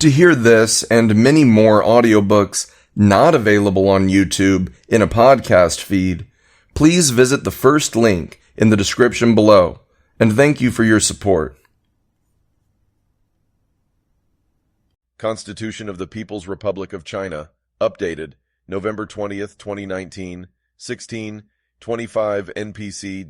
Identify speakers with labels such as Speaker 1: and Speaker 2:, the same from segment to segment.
Speaker 1: To hear this and many more audiobooks not available on YouTube in a podcast feed, please visit the first link in the description below, and thank you for your support.
Speaker 2: Constitution of the People's Republic of China, updated, November 20th, 2019, 1625 npc.gov.cn,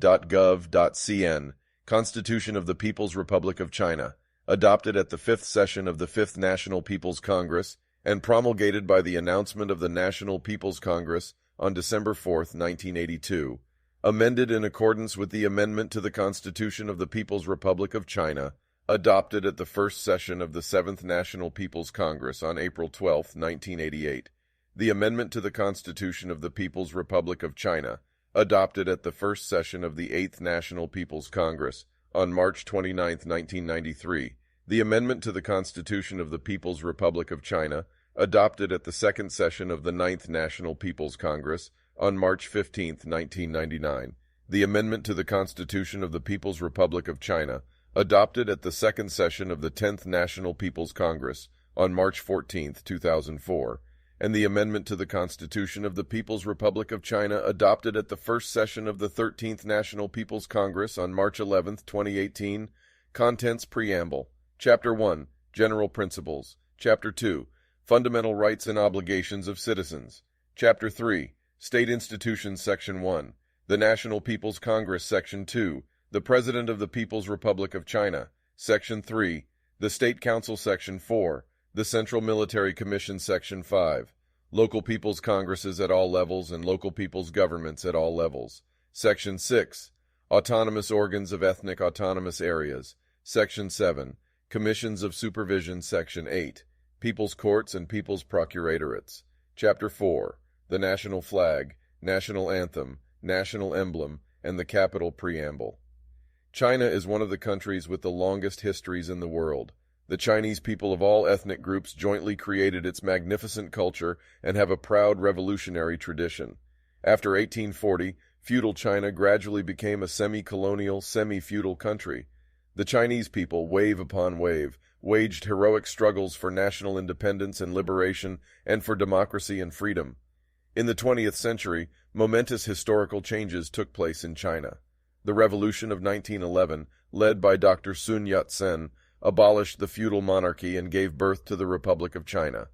Speaker 2: Constitution of the People's Republic of China, adopted at the 5th session of the 5th National People's Congress and promulgated by the announcement of the National People's Congress on December 4th, 1982, amended in accordance with the amendment to the Constitution of the People's Republic of China, adopted at the first session of the 7th National People's Congress on April 12, 1988, the amendment to the Constitution of the People's Republic of China, adopted at the first session of the 8th National People's Congress on March 29, 1993, the amendment to the Constitution of the People's Republic of China, adopted at the second session of the 9th National People's Congress on March 15, 1999, the amendment to the Constitution of the People's Republic of China, adopted at the second session of the 10th National People's Congress on March 14, 2004, and the amendment to the Constitution of the People's Republic of China adopted at the first session of the 13th National People's Congress on March 11, 2018. Contents Preamble. Chapter 1. General Principles. Chapter 2. Fundamental Rights and Obligations of Citizens. Chapter 3. State Institutions Section 1. The National People's Congress Section 2. The President of the People's Republic of China. Section 3. The State Council Section 4. The Central Military Commission Section 5. Local People's Congresses at all levels and local people's governments at all levels. Section 6. Autonomous Organs of Ethnic Autonomous Areas. Section 7. Commissions of Supervision. Section 8. People's Courts and People's Procuratorates. Chapter 4. The National Flag, National Anthem, National Emblem, and the Capital Preamble. China is one of the countries with the longest histories in the world. The Chinese people of all ethnic groups jointly created its magnificent culture and have a proud revolutionary tradition. After 1840, feudal China gradually became a semi-colonial, semi-feudal country. The Chinese people, wave upon wave, waged heroic struggles for national independence and liberation and for democracy and freedom. In the 20th century, momentous historical changes took place in China. The Revolution of 1911, led by Dr. Sun Yat-sen, abolished the feudal monarchy and gave birth to the Republic of China.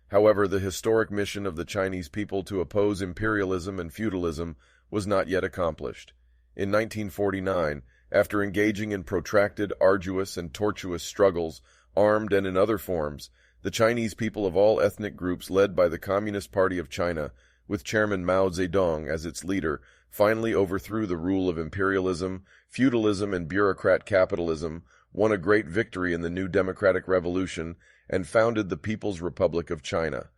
Speaker 2: However, the historic mission of the Chinese people to oppose imperialism and feudalism was not yet accomplished. In 1949, after engaging in protracted, arduous, and tortuous struggles, armed and in other forms, the Chinese people of all ethnic groups led by the Communist Party of China, with Chairman Mao Zedong as its leader, finally overthrew the rule of imperialism, feudalism, and bureaucrat capitalism, won a great victory in the new democratic revolution, and founded the People's Republic of China.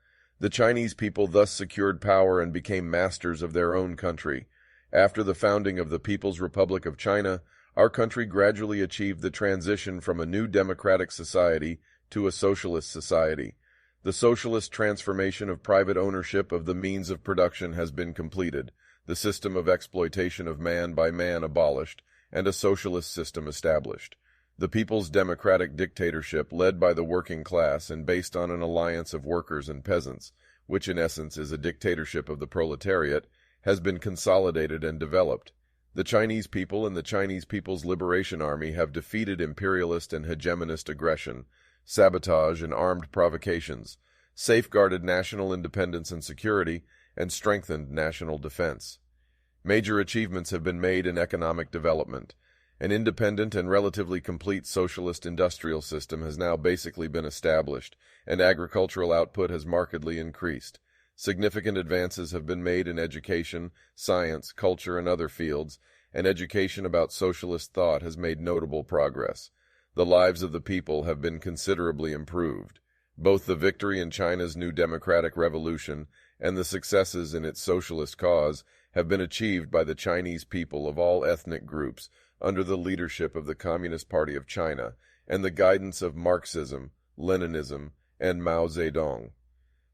Speaker 2: The Chinese people thus secured power and became masters of their own country. After the founding of the People's Republic of China, our country gradually achieved the transition from a new democratic society to a socialist society. The socialist transformation of private ownership of the means of production has been completed, the system of exploitation of man by man abolished, and a socialist system established. The people's democratic dictatorship, led by the working class and based on an alliance of workers and peasants, which in essence is a dictatorship of the proletariat, has been consolidated and developed. The Chinese people and the Chinese People's Liberation Army have defeated imperialist and hegemonist aggression, sabotage and armed provocations, safeguarded national independence and security, and strengthened national defense. Major achievements have been made in economic development. An independent and relatively complete socialist industrial system has now basically been established, and agricultural output has markedly increased. Significant advances have been made in education, science, culture, and other fields, and education about socialist thought has made notable progress. The lives of the people have been considerably improved. Both the victory in China's new democratic revolution and the successes in its socialist cause have been achieved by the Chinese people of all ethnic groups under the leadership of the Communist Party of China and the guidance of Marxism, Leninism, and Mao Zedong.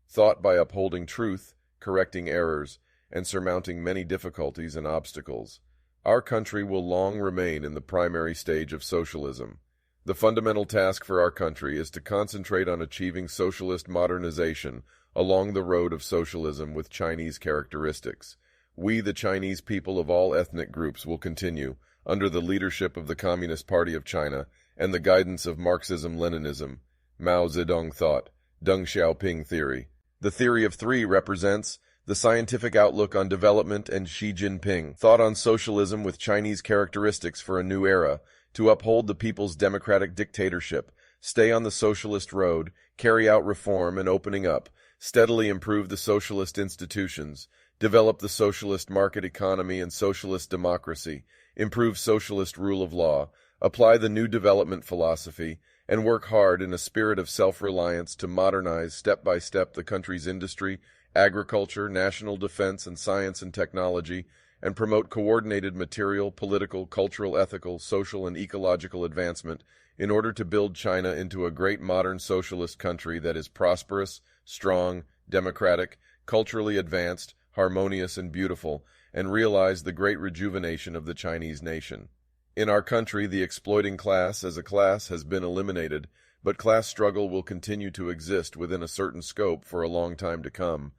Speaker 2: Thought by upholding truth, correcting errors, and surmounting many difficulties and obstacles, our country will long remain in the primary stage of socialism. The fundamental task for our country is to concentrate on achieving socialist modernization along the road of socialism with Chinese characteristics. We, the Chinese people of all ethnic groups, will continue, under the leadership of the Communist Party of China and the guidance of Marxism-Leninism, Mao Zedong thought, Deng Xiaoping theory. The theory of three represents the scientific outlook on development, and Xi Jinping thought on socialism with Chinese characteristics for a new era, to uphold the people's democratic dictatorship, stay on the socialist road, carry out reform and opening up, steadily improve the socialist institutions, develop the socialist market economy and socialist democracy, improve socialist rule of law, apply the new development philosophy, and work hard in a spirit of self-reliance to modernize step by step the country's industry, agriculture, national defense, and science and technology, and promote coordinated material, political, cultural, ethical, social, and ecological advancement in order to build China into a great modern socialist country that is prosperous, strong, democratic, culturally advanced, harmonious, and beautiful, and realize the great rejuvenation of the Chinese nation. In our country, the exploiting class as a class has been eliminated, but class struggle will continue to exist within a certain scope for a long time to come.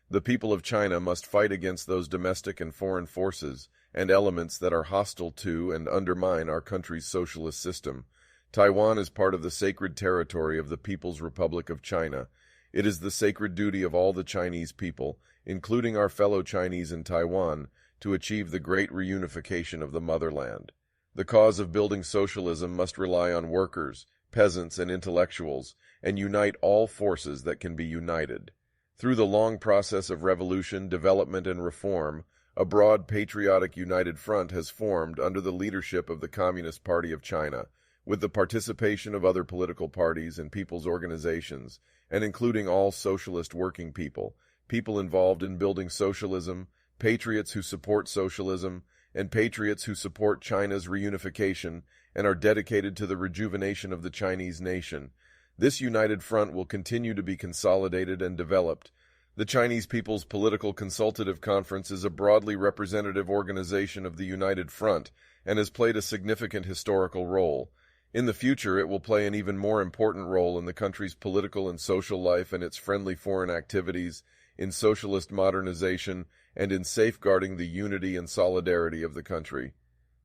Speaker 2: The people of China must fight against those domestic and foreign forces and elements that are hostile to and undermine our country's socialist system. Taiwan is part of the sacred territory of the People's Republic of China. It is the sacred duty of all the Chinese people, including our fellow Chinese in Taiwan, to achieve the great reunification of the motherland. The cause of building socialism must rely on workers, peasants, and intellectuals, and unite all forces that can be united. Through the long process of revolution, development, and reform, a broad patriotic united front has formed under the leadership of the Communist Party of China, with the participation of other political parties and people's organizations, and including all socialist working people, people involved in building socialism, patriots who support socialism, and patriots who support China's reunification and are dedicated to the rejuvenation of the Chinese nation. This united front will continue to be consolidated and developed. The Chinese People's Political Consultative Conference is a broadly representative organization of the United Front and has played a significant historical role. In the future, it will play an even more important role in the country's political and social life and its friendly foreign activities, in socialist modernization, and in safeguarding the unity and solidarity of the country.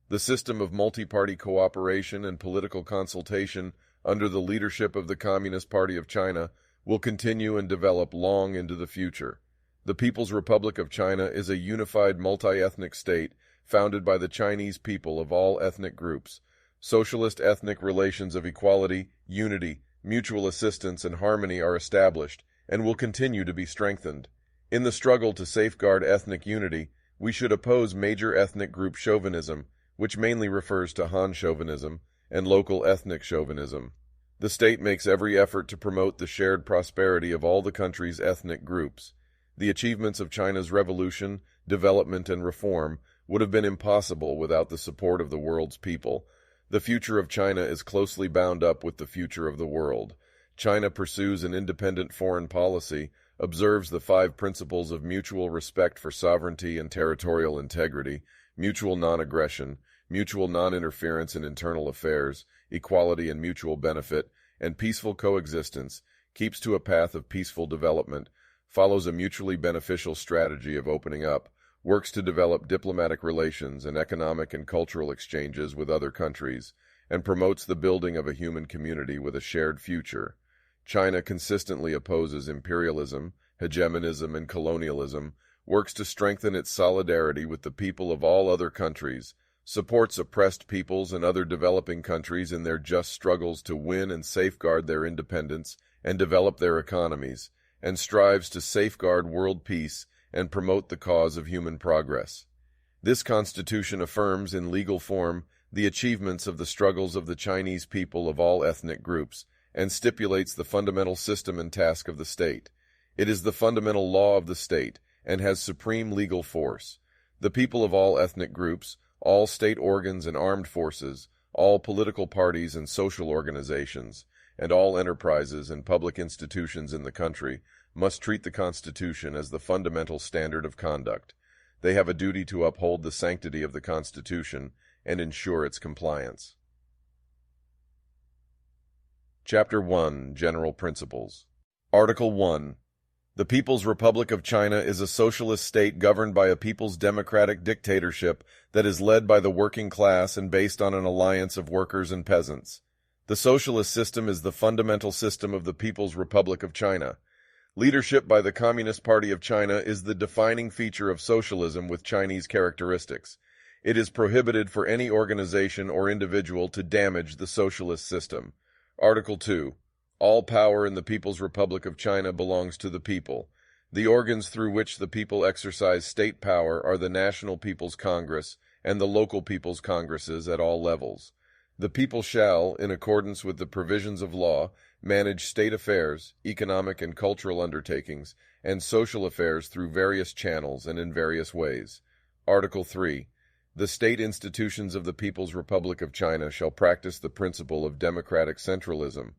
Speaker 2: The system of multi-party cooperation and political consultation under the leadership of the Communist Party of China will continue and develop long into the future. The People's Republic of China is a unified multi-ethnic state founded by the Chinese people of all ethnic groups. Socialist ethnic relations of equality, unity, mutual assistance, and harmony are established and will continue to be strengthened. In the struggle to safeguard ethnic unity, we should oppose major ethnic group chauvinism, which mainly refers to Han chauvinism, and local ethnic chauvinism. The state makes every effort to promote the shared prosperity of all the country's ethnic groups. The achievements of China's revolution, development, and reform would have been impossible without the support of the world's people. The future of China is closely bound up with the future of the world. China pursues an independent foreign policy, observes the 5 principles of mutual respect for sovereignty and territorial integrity, mutual non-aggression, mutual non-interference in internal affairs, equality and mutual benefit, and peaceful coexistence, keeps to a path of peaceful development, follows a mutually beneficial strategy of opening up, works to develop diplomatic relations and economic and cultural exchanges with other countries, and promotes the building of a human community with a shared future. China consistently opposes imperialism, hegemonism, and colonialism, works to strengthen its solidarity with the people of all other countries, supports oppressed peoples and other developing countries in their just struggles to win and safeguard their independence and develop their economies, and strives to safeguard world peace and promote the cause of human progress. This Constitution affirms in legal form the achievements of the struggles of the Chinese people of all ethnic groups, and stipulates the fundamental system and task of the state. It is the fundamental law of the state, and has supreme legal force. The people of all ethnic groups, all state organs and armed forces, all political parties and social organizations, and all enterprises and public institutions in the country must treat the Constitution as the fundamental standard of conduct. They have a duty to uphold the sanctity of the Constitution and ensure its compliance. Chapter 1, General Principles. Article 1. The People's Republic of China is a socialist state governed by a people's democratic dictatorship that is led by the working class and based on an alliance of workers and peasants. The socialist system is the fundamental system of the People's Republic of China. Leadership by the Communist Party of China is the defining feature of socialism with Chinese characteristics. It is prohibited for any organization or individual to damage the socialist system. Article 2. All power in the People's Republic of China belongs to the people. The organs through which the people exercise state power are the National People's Congress and the local People's Congresses at all levels. The people shall, in accordance with the provisions of law, manage state affairs, economic and cultural undertakings, and social affairs through various channels and in various ways. Article 3. The state institutions of the People's Republic of China shall practice the principle of democratic centralism.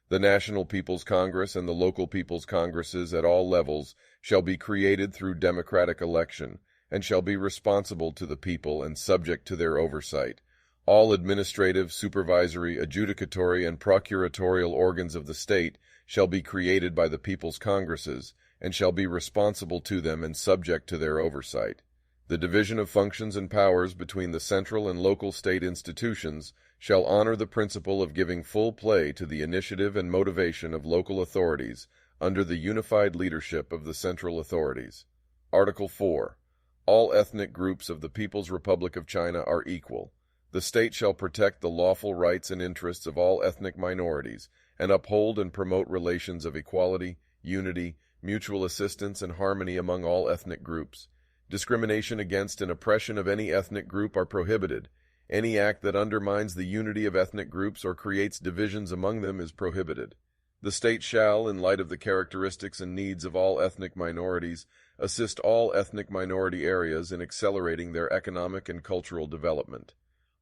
Speaker 2: The National People's Congress and the local People's Congresses at all levels shall be created through democratic election, and shall be responsible to the people and subject to their oversight. All administrative, supervisory, adjudicatory, and procuratorial organs of the state shall be created by the People's Congresses, and shall be responsible to them and subject to their oversight. The division of functions and powers between the central and local state institutions shall honor the principle of giving full play to the initiative and motivation of local authorities under the unified leadership of the central authorities. Article 4. All ethnic groups of the People's Republic of China are equal. The state shall protect the lawful rights and interests of all ethnic minorities, and uphold and promote relations of equality, unity, mutual assistance, and harmony among all ethnic groups. Discrimination against and oppression of any ethnic group are prohibited. Any act that undermines the unity of ethnic groups or creates divisions among them is prohibited. The state shall, in light of the characteristics and needs of all ethnic minorities, assist all ethnic minority areas in accelerating their economic and cultural development.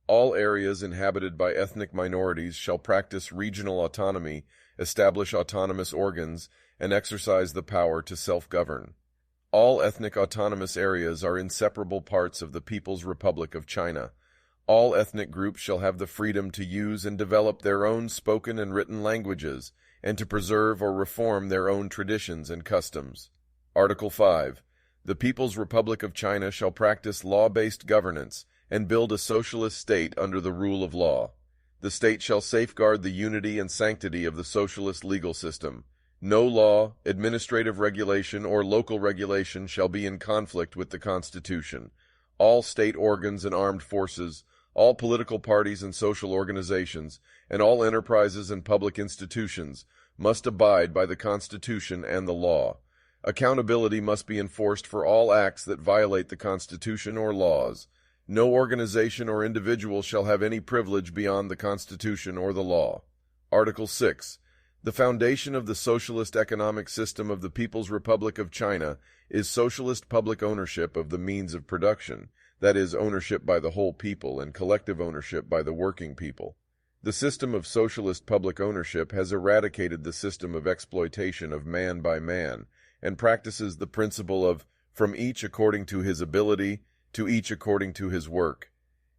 Speaker 2: All areas inhabited by ethnic minorities shall practice regional autonomy, establish autonomous organs, and exercise the power to self-govern. All ethnic autonomous areas are inseparable parts of the People's Republic of China. All ethnic groups shall have the freedom to use and develop their own spoken and written languages, and to preserve or reform their own traditions and customs. Article 5. The People's Republic of China shall practice law-based governance and build a socialist state under the rule of law. The state shall safeguard the unity and sanctity of the socialist legal system. No law, administrative regulation, or local regulation shall be in conflict with the Constitution. All state organs and armed forces, all political parties and social organizations, and all enterprises and public institutions must abide by the Constitution and the law. Accountability must be enforced for all acts that violate the Constitution or laws. No organization or individual shall have any privilege beyond the Constitution or the law. Article 6. The foundation of the socialist economic system of the People's Republic of China is socialist public ownership of the means of production, that is, ownership by the whole people and collective ownership by the working people. The system of socialist public ownership has eradicated the system of exploitation of man by man, and practices the principle of from each according to his ability, to each according to his work.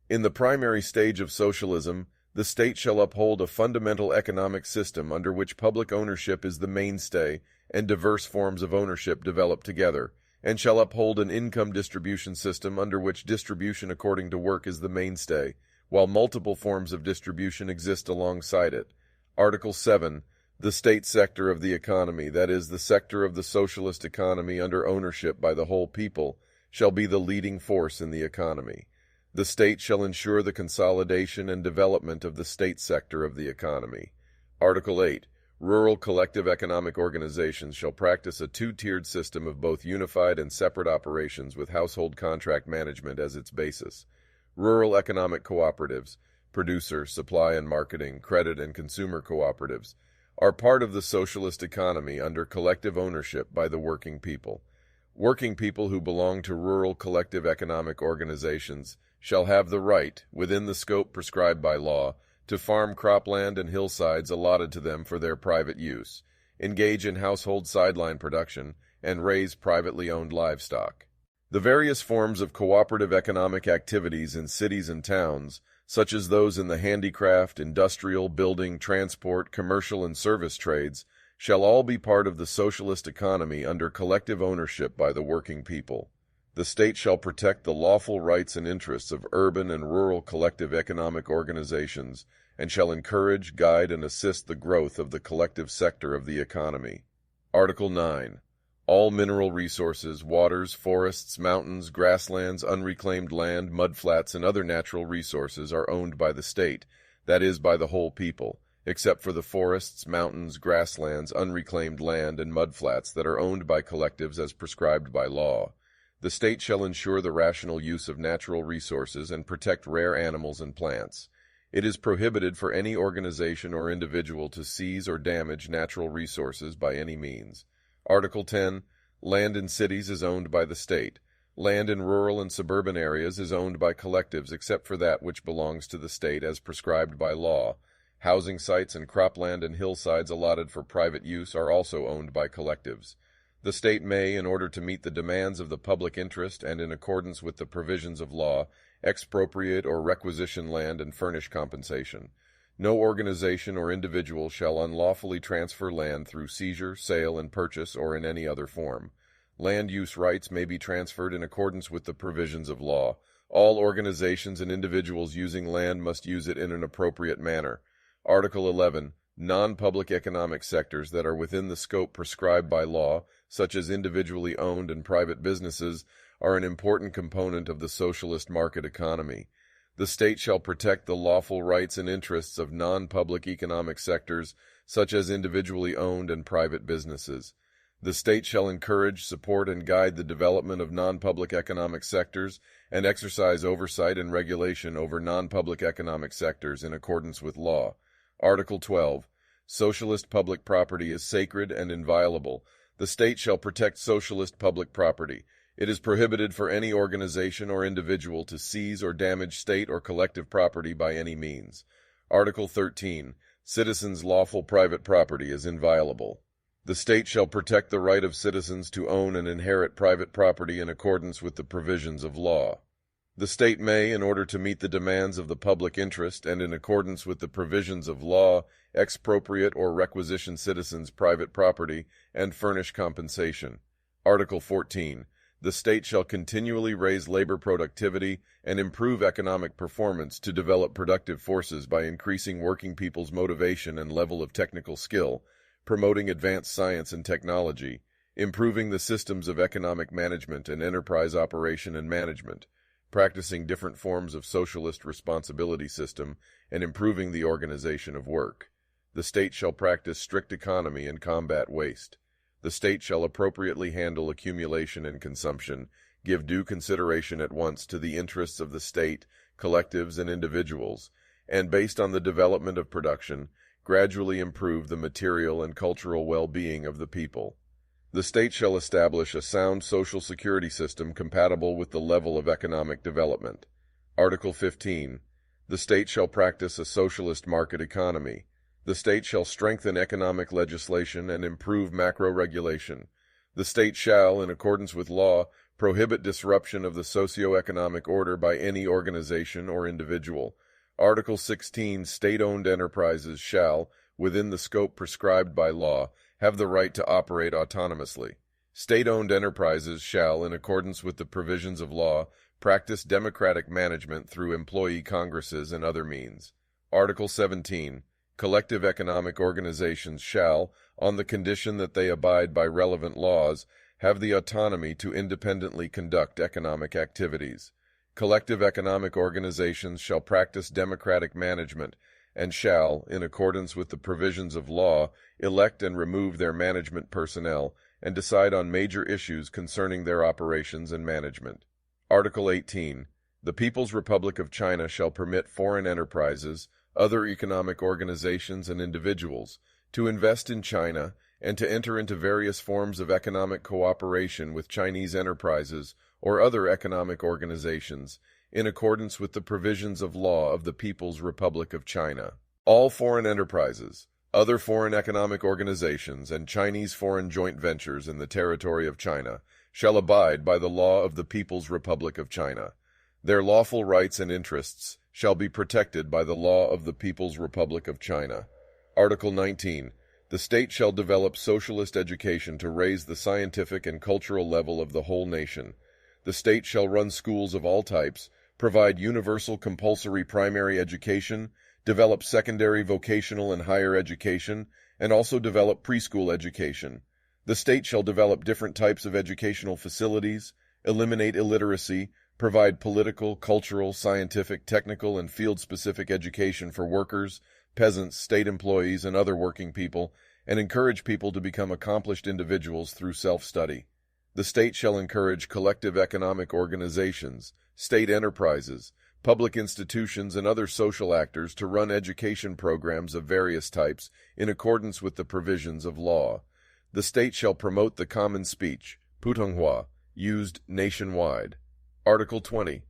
Speaker 2: In the primary stage of socialism, the state shall uphold a fundamental economic system under which public ownership is the mainstay and diverse forms of ownership develop together, and shall uphold an income distribution system under which distribution according to work is the mainstay, while multiple forms of distribution exist alongside it. Article 7. The state sector of the economy, that is, the sector of the socialist economy under ownership by the whole people, shall be the leading force in the economy. The state shall ensure the consolidation and development of the state sector of the economy. Article 8. Rural collective economic organizations shall practice a two-tiered system of both unified and separate operations with household contract management as its basis. Rural economic cooperatives, producer, supply and marketing, credit and consumer cooperatives, are part of the socialist economy under collective ownership by the working people. Working people who belong to rural collective economic organizations shall have the right, within the scope prescribed by law, to farm cropland and hillsides allotted to them for their private use, engage in household sideline production, and raise privately owned livestock. The various forms of cooperative economic activities in cities and towns, such as those in the handicraft, industrial, building, transport, commercial, and service trades, shall all be part of the socialist economy under collective ownership by the working people. The state shall protect the lawful rights and interests of urban and rural collective economic organizations and shall encourage, guide, and assist the growth of the collective sector of the economy. Article 9. All mineral resources, waters, forests, mountains, grasslands, unreclaimed land, mudflats, and other natural resources are owned by the state, that is, by the whole people, except for the forests, mountains, grasslands, unreclaimed land, and mudflats that are owned by collectives as prescribed by law. The state shall ensure the rational use of natural resources and protect rare animals and plants. It is prohibited for any organization or individual to seize or damage natural resources by any means. Article 10. Land in cities is owned by the state. Land in rural and suburban areas is owned by collectives except for that which belongs to the state as prescribed by law. Housing sites and cropland and hillsides allotted for private use are also owned by collectives. The state may, in order to meet the demands of the public interest and in accordance with the provisions of law, expropriate or requisition land and furnish compensation. No organization or individual shall unlawfully transfer land through seizure, sale, and purchase or in any other form. Land use rights may be transferred in accordance with the provisions of law. All organizations and individuals using land must use it in an appropriate manner. Article 11. Non-public economic sectors that are within the scope prescribed by law, such as individually owned and private businesses, are an important component of the socialist market economy. The state shall protect the lawful rights and interests of non-public economic sectors, such as individually owned and private businesses. The state shall encourage, support, and guide the development of non-public economic sectors and exercise oversight and regulation over non-public economic sectors in accordance with law. Article 12. Socialist public property is sacred and inviolable. The state shall protect socialist public property. It is prohibited for any organization or individual to seize or damage state or collective property by any means. Article 13. Citizens' lawful private property is inviolable. The state shall protect the right of citizens to own and inherit private property in accordance with the provisions of law. The state may, in order to meet the demands of the public interest and in accordance with the provisions of law, expropriate or requisition citizens' private property and furnish compensation. Article 14. The state shall continually raise labor productivity and improve economic performance to develop productive forces by increasing working people's motivation and level of technical skill, promoting advanced science and technology, improving the systems of economic management and enterprise operation and management, practicing different forms of socialist responsibility system, and improving the organization of work. The state shall practice strict economy and combat waste. The state shall appropriately handle accumulation and consumption, give due consideration at once to the interests of the state, collectives, and individuals, and based on the development of production, gradually improve the material and cultural well-being of the people. The state shall establish a sound social security system compatible with the level of economic development. Article 15. The state shall practice a socialist market economy. The state shall strengthen economic legislation and improve macro-regulation. The state shall, in accordance with law, prohibit disruption of the socio-economic order by any organization or individual. Article 16. State-owned enterprises shall, within the scope prescribed by law, have the right to operate autonomously. State-owned enterprises shall, in accordance with the provisions of law, practice democratic management through employee congresses and other means. Article 17. Collective economic organizations shall, on the condition that they abide by relevant laws, have the autonomy to independently conduct economic activities. Collective economic organizations shall practice democratic management and shall, in accordance with the provisions of law, elect and remove their management personnel and decide on major issues concerning their operations and management. Article 18. The People's Republic of China shall permit foreign enterprises, other economic organizations, and individuals to invest in China and to enter into various forms of economic cooperation with Chinese enterprises or other economic organizations in accordance with the provisions of law of the People's Republic of China. All foreign enterprises, other foreign economic organizations, and Chinese foreign joint ventures in the territory of China shall abide by the law of the People's Republic of China. Their lawful rights and interests shall be protected by the law of the People's Republic of China. Article 19. The state shall develop socialist education to raise the scientific and cultural level of the whole nation. The state shall run schools of all types, provide universal compulsory primary education, develop secondary vocational and higher education, and also develop preschool education. The state shall develop different types of educational facilities, eliminate illiteracy, provide political, cultural, scientific, technical, and field-specific education for workers, peasants, state employees, and other working people, and encourage people to become accomplished individuals through self-study. The state shall encourage collective economic organizations, state enterprises, public institutions, and other social actors to run education programs of various types in accordance with the provisions of law. The state shall promote the common speech, Putonghua, used nationwide. Article 20.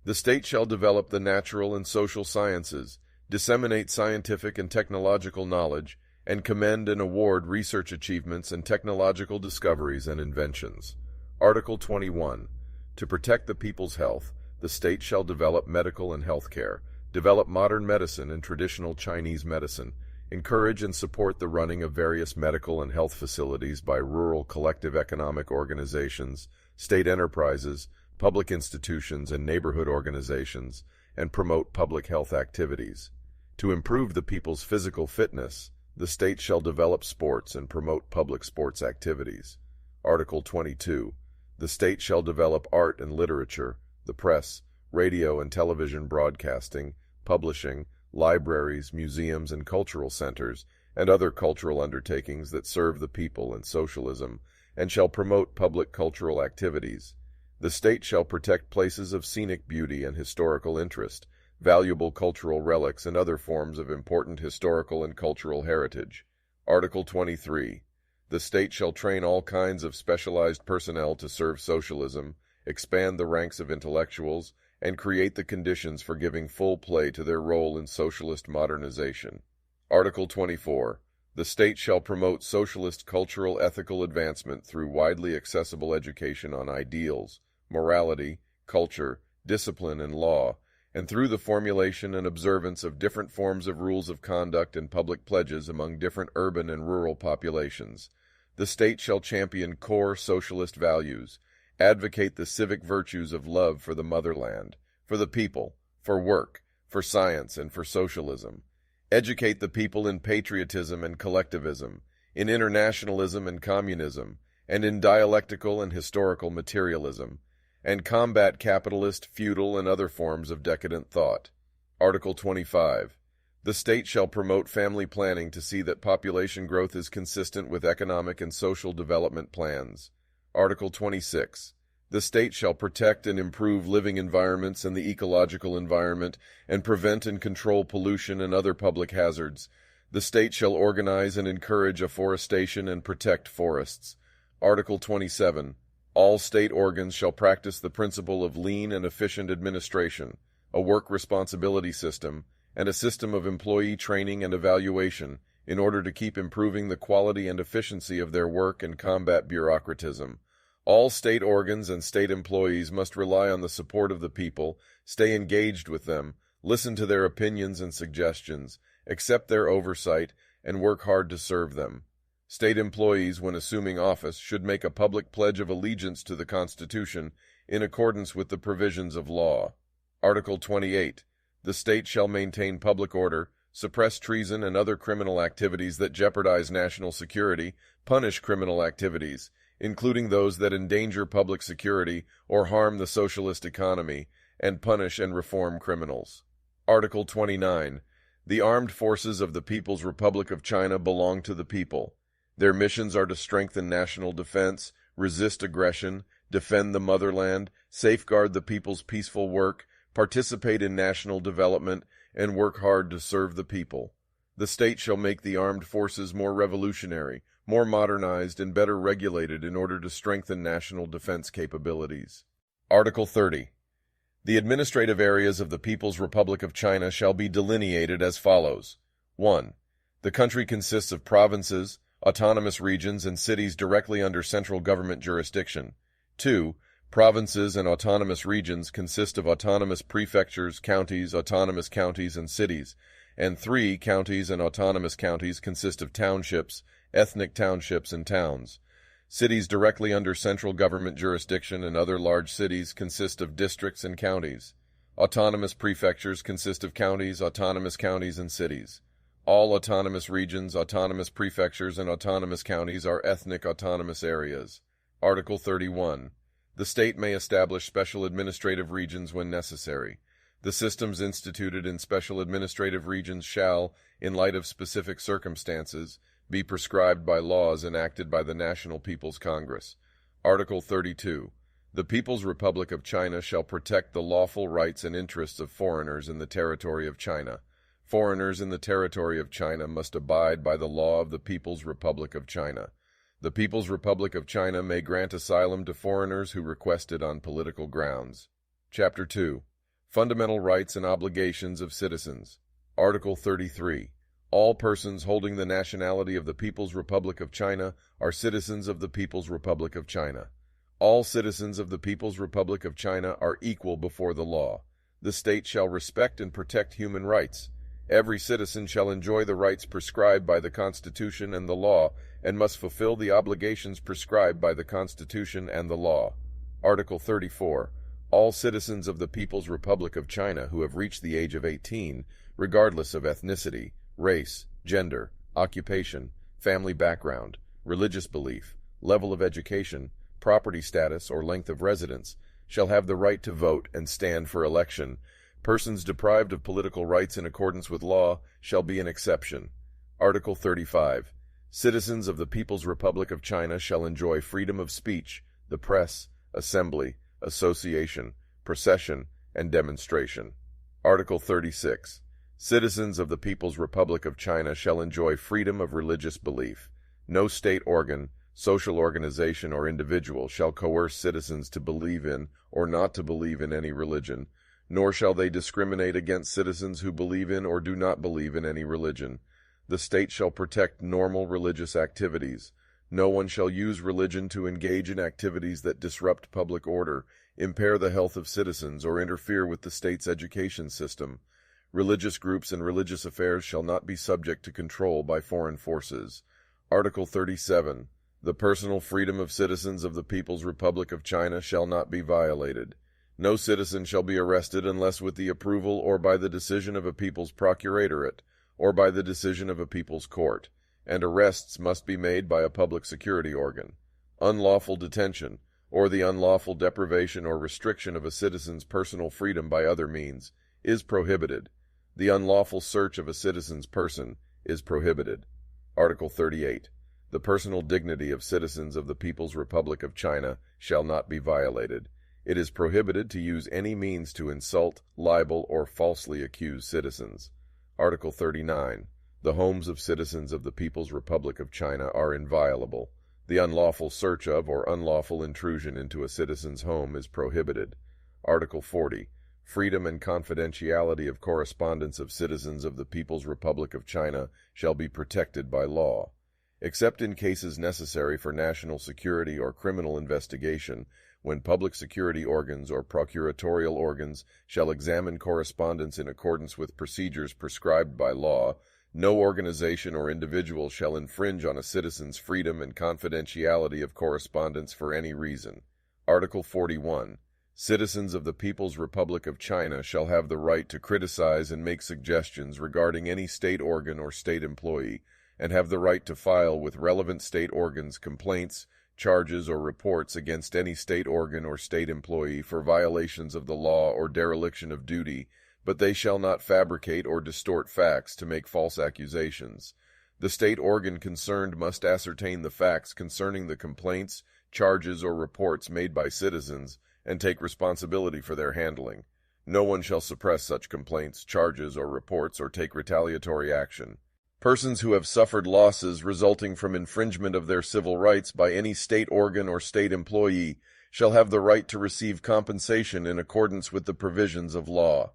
Speaker 2: The state shall develop the natural and social sciences, disseminate scientific and technological knowledge, and commend and award research achievements and technological discoveries and inventions. Article 21. To protect the people's health, the state shall develop medical and health care, develop modern medicine and traditional Chinese medicine, encourage and support the running of various medical and health facilities by rural collective economic organizations, state enterprises, public institutions, and neighborhood organizations, and promote public health activities. To improve the people's physical fitness, the state shall develop sports and promote public sports activities. Article 22. The state shall develop art and literature, the press, radio and television broadcasting, publishing, libraries, museums, and cultural centers, and other cultural undertakings that serve the people and socialism, and shall promote public cultural activities. The state shall protect places of scenic beauty and historical interest, valuable cultural relics, and other forms of important historical and cultural heritage. Article 23. The state shall train all kinds of specialized personnel to serve socialism, expand the ranks of intellectuals, and create the conditions for giving full play to their role in socialist modernization. Article 24. The state shall promote socialist cultural ethical advancement through widely accessible education on ideals, morality, culture, discipline, and law, and through the formulation and observance of different forms of rules of conduct and public pledges among different urban and rural populations. The state shall champion core socialist values, advocate the civic virtues of love for the motherland, for the people, for work, for science, and for socialism, educate the people in patriotism and collectivism, in internationalism and communism, and in dialectical and historical materialism, and combat capitalist, feudal, and other forms of decadent thought. Article 25. The state shall promote family planning to see that population growth is consistent with economic and social development plans. Article 26. The state shall protect and improve living environments and the ecological environment, and prevent and control pollution and other public hazards. The state shall organize and encourage afforestation and protect forests. Article 27. All state organs shall practice the principle of lean and efficient administration, a work responsibility system, and a system of employee training and evaluation in order to keep improving the quality and efficiency of their work and combat bureaucratism. All state organs and state employees must rely on the support of the people, stay engaged with them, listen to their opinions and suggestions, accept their oversight, and work hard to serve them. State employees, when assuming office, should make a public pledge of allegiance to the Constitution in accordance with the provisions of law. Article 28. The state shall maintain public order, suppress treason and other criminal activities that jeopardize national security, punish criminal activities, including those that endanger public security or harm the socialist economy, and punish and reform criminals. Article 29. The armed forces of the People's Republic of China belong to the people. Their missions are to strengthen national defense, resist aggression, defend the motherland, safeguard the people's peaceful work, participate in national development, and work hard to serve the people. The state shall make the armed forces more revolutionary, more modernized, and better regulated in order to strengthen national defense capabilities. Article 30. The administrative areas of the People's Republic of China shall be delineated as follows. 1. The country consists of provinces, autonomous regions, and cities directly under central government jurisdiction. 2. Provinces and autonomous regions consist of autonomous prefectures, counties, autonomous counties, and cities, and 3 counties and autonomous counties consist of townships, ethnic townships, and towns. Cities directly under central government jurisdiction and other large cities consist of districts and counties. Autonomous prefectures consist of counties, autonomous counties, and cities. All autonomous regions, autonomous prefectures, and autonomous counties are ethnic autonomous areas. Article 31. The state may establish special administrative regions when necessary. The systems instituted in special administrative regions shall, in light of specific circumstances, be prescribed by laws enacted by the National People's Congress. Article 32. The People's Republic of China shall protect the lawful rights and interests of foreigners in the territory of China. Foreigners in the territory of China must abide by the law of the People's Republic of China. The People's Republic of China may grant asylum to foreigners who request it on political grounds. Chapter 2. Fundamental Rights and Obligations of Citizens. Article 33. All persons holding the nationality of the People's Republic of China are citizens of the People's Republic of China. All citizens of the People's Republic of China are equal before the law. The state shall respect and protect human rights. Every citizen shall enjoy the rights prescribed by the Constitution and the law, and must fulfill the obligations prescribed by the Constitution and the law. Article 34. All citizens of the People's Republic of China who have reached the age of 18, regardless of ethnicity, race, gender, occupation, family background, religious belief, level of education, property status, or length of residence, shall have the right to vote and stand for election. Persons deprived of political rights in accordance with law shall be an exception. Article 35. Citizens of the People's Republic of China shall enjoy freedom of speech, the press, assembly, association, procession, and demonstration. Article 36. Citizens of the People's Republic of China shall enjoy freedom of religious belief. No state organ, social organization, or individual shall coerce citizens to believe in or not to believe in any religion, nor shall they discriminate against citizens who believe in or do not believe in any religion. The state shall protect normal religious activities. No one shall use religion to engage in activities that disrupt public order, impair the health of citizens, or interfere with the state's education system. Religious groups and religious affairs shall not be subject to control by foreign forces. Article 37. The personal freedom of citizens of the People's Republic of China shall not be violated. No citizen shall be arrested unless with the approval or by the decision of a people's procuratorate, or by the decision of a people's court, and arrests must be made by a public security organ. Unlawful detention, or the unlawful deprivation or restriction of a citizen's personal freedom by other means, is prohibited. The unlawful search of a citizen's person is prohibited. Article 38. The personal dignity of citizens of the People's Republic of China shall not be violated. It is prohibited to use any means to insult, libel, or falsely accuse citizens. Article 39. The homes of citizens of the People's Republic of China are inviolable. The unlawful search of or unlawful intrusion into a citizen's home is prohibited. Article 40. Freedom and confidentiality of correspondence of citizens of the People's Republic of China shall be protected by law. Except in cases necessary for national security or criminal investigation, when public security organs or procuratorial organs shall examine correspondence in accordance with procedures prescribed by law, no organization or individual shall infringe on a citizen's freedom and confidentiality of correspondence for any reason. Article 41. Citizens of the People's Republic of China shall have the right to criticize and make suggestions regarding any state organ or state employee, and have the right to file with relevant state organs complaints, charges, or reports against any state organ or state employee for violations of the law or dereliction of duty, but they shall not fabricate or distort facts to make false accusations. The state organ concerned must ascertain the facts concerning the complaints, charges, or reports made by citizens, and take responsibility for their handling. No one shall suppress such complaints, charges, or reports, or take retaliatory action. Persons who have suffered losses resulting from infringement of their civil rights by any state organ or state employee shall have the right to receive compensation in accordance with the provisions of law.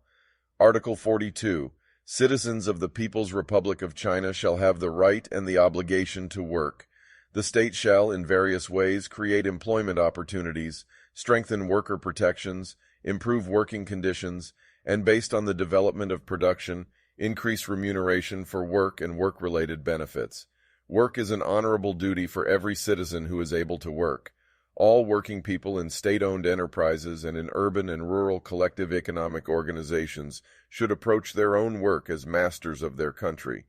Speaker 2: Article 42. Citizens of the People's Republic of China shall have the right and the obligation to work. The state shall, in various ways, create employment opportunities, strengthen worker protections, improve working conditions, and based on the development of production, increase remuneration for work and work-related benefits. Work is an honorable duty for every citizen who is able to work. All working people in state-owned enterprises and in urban and rural collective economic organizations should approach their own work as masters of their country.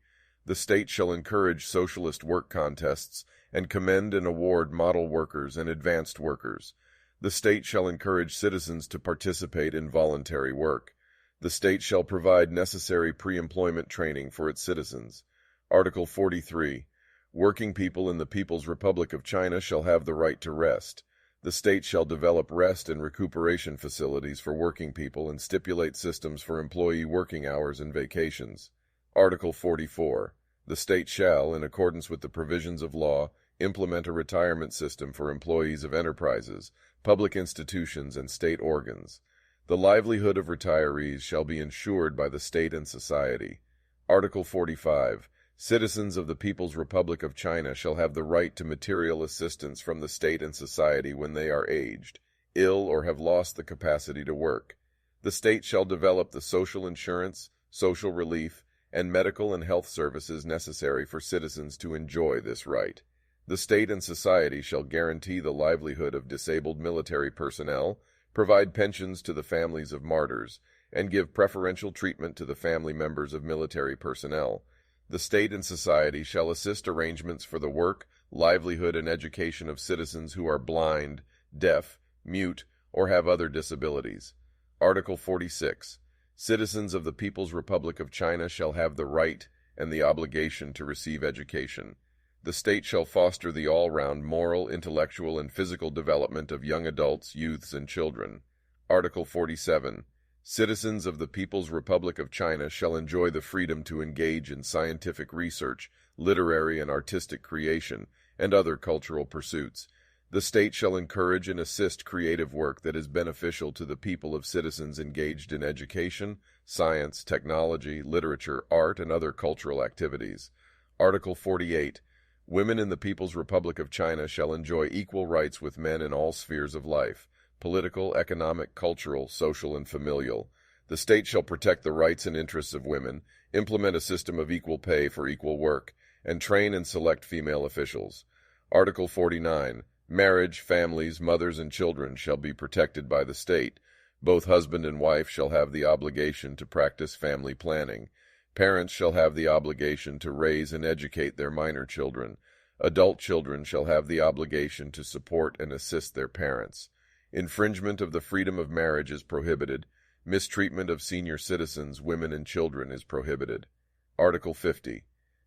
Speaker 2: The state shall encourage socialist work contests and commend and award model workers and advanced workers. The state shall encourage citizens to participate in voluntary work. The state shall provide necessary pre-employment training for its citizens. Article 43. Working people in the People's Republic of China shall have the right to rest. The state shall develop rest and recuperation facilities for working people and stipulate systems for employee working hours and vacations. Article 44. The state shall, in accordance with the provisions of law, implement a retirement system for employees of enterprises, public institutions, and state organs. The livelihood of retirees shall be ensured by the state and society. Article 45. Citizens of the People's Republic of China shall have the right to material assistance from the state and society when they are aged, ill, or have lost the capacity to work. The state shall develop the social insurance, social relief, and medical and health services necessary for citizens to enjoy this right. The state and society shall guarantee the livelihood of disabled military personnel, provide pensions to the families of martyrs, and give preferential treatment to the family members of military personnel. The state and society shall assist arrangements for the work, livelihood, and education of citizens who are blind, deaf, mute, or have other disabilities. Article 46. Citizens of the People's Republic of China shall have the right and the obligation to receive education. The state shall foster the all-round moral, intellectual, and physical development of young adults, youths, and children. Article 47. Citizens of the People's Republic of China shall enjoy the freedom to engage in scientific research, literary and artistic creation, and other cultural pursuits. The state shall encourage and assist creative work that is beneficial to the people of citizens engaged in education, science, technology, literature, art, and other cultural activities. Article 48. Women in the People's Republic of China shall enjoy equal rights with men in all spheres of life: political, economic, cultural, social, and familial. The state shall protect the rights and interests of women, implement a system of equal pay for equal work, and train and select female officials. Article 49. Marriage, families, mothers, and children shall be protected by the state. Both husband and wife shall have the obligation to practice family planning. Parents shall have the obligation to raise and educate their minor children. Adult children shall have the obligation to support and assist their parents. Infringement of the freedom of marriage is prohibited. Mistreatment of senior citizens, women, and children is prohibited. Article 50.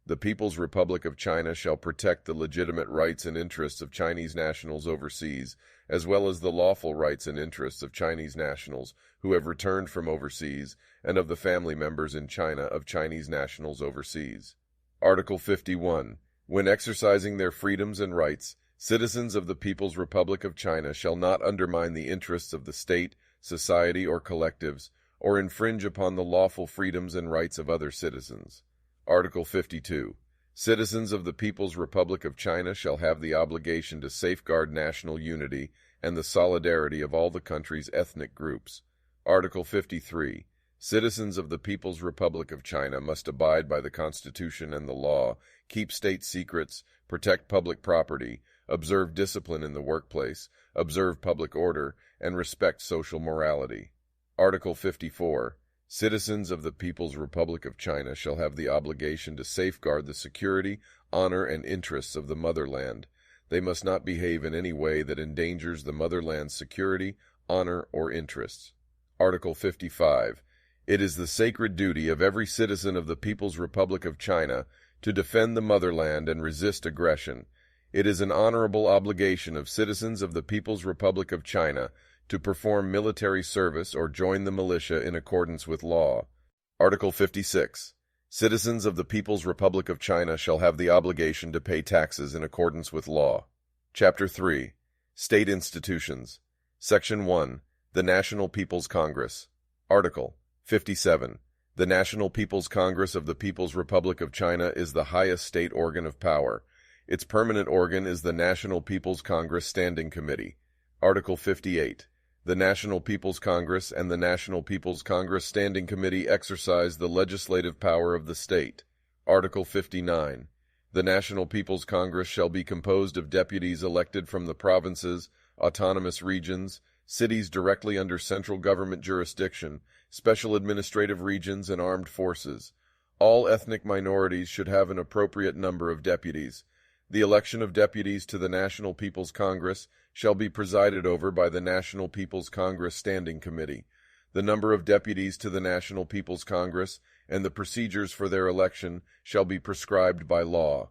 Speaker 2: The People's Republic of China shall protect the legitimate rights and interests of Chinese nationals overseas, as well as the lawful rights and interests of Chinese nationals who have returned from overseas and of the family members in China of Chinese nationals overseas. Article 51. When exercising their freedoms and rights, citizens of the People's Republic of China shall not undermine the interests of the state, society, or collectives, or infringe upon the lawful freedoms and rights of other citizens. Article 52. Citizens of the People's Republic of China shall have the obligation to safeguard national unity and the solidarity of all the country's ethnic groups. Article 53. Citizens of the People's Republic of China must abide by the Constitution and the law, keep state secrets, protect public property, observe discipline in the workplace, observe public order, and respect social morality. Article 54. Citizens of the People's Republic of China shall have the obligation to safeguard the security, honor, and interests of the motherland. They must not behave in any way that endangers the motherland's security, honor, or interests. Article 55. It is the sacred duty of every citizen of the People's Republic of China to defend the motherland and resist aggression. It is an honorable obligation of citizens of the People's Republic of China to perform military service or join the militia in accordance with law. Article 56. Citizens of the People's Republic of China shall have the obligation to pay taxes in accordance with law. Chapter 3. State Institutions. Section 1. The National People's Congress. Article 57. The National People's Congress of the People's Republic of China is the highest state organ of power. Its permanent organ is the National People's Congress Standing Committee. Article 58. The National People's Congress and the National People's Congress Standing Committee exercise the legislative power of the state. Article 59. The National People's Congress shall be composed of deputies elected from the provinces, autonomous regions, cities directly under central government jurisdiction, special administrative regions, and armed forces. All ethnic minorities should have an appropriate number of deputies. The election of deputies to the National People's Congress shall be presided over by the National People's Congress Standing Committee. The number of deputies to the National People's Congress and the procedures for their election shall be prescribed by law.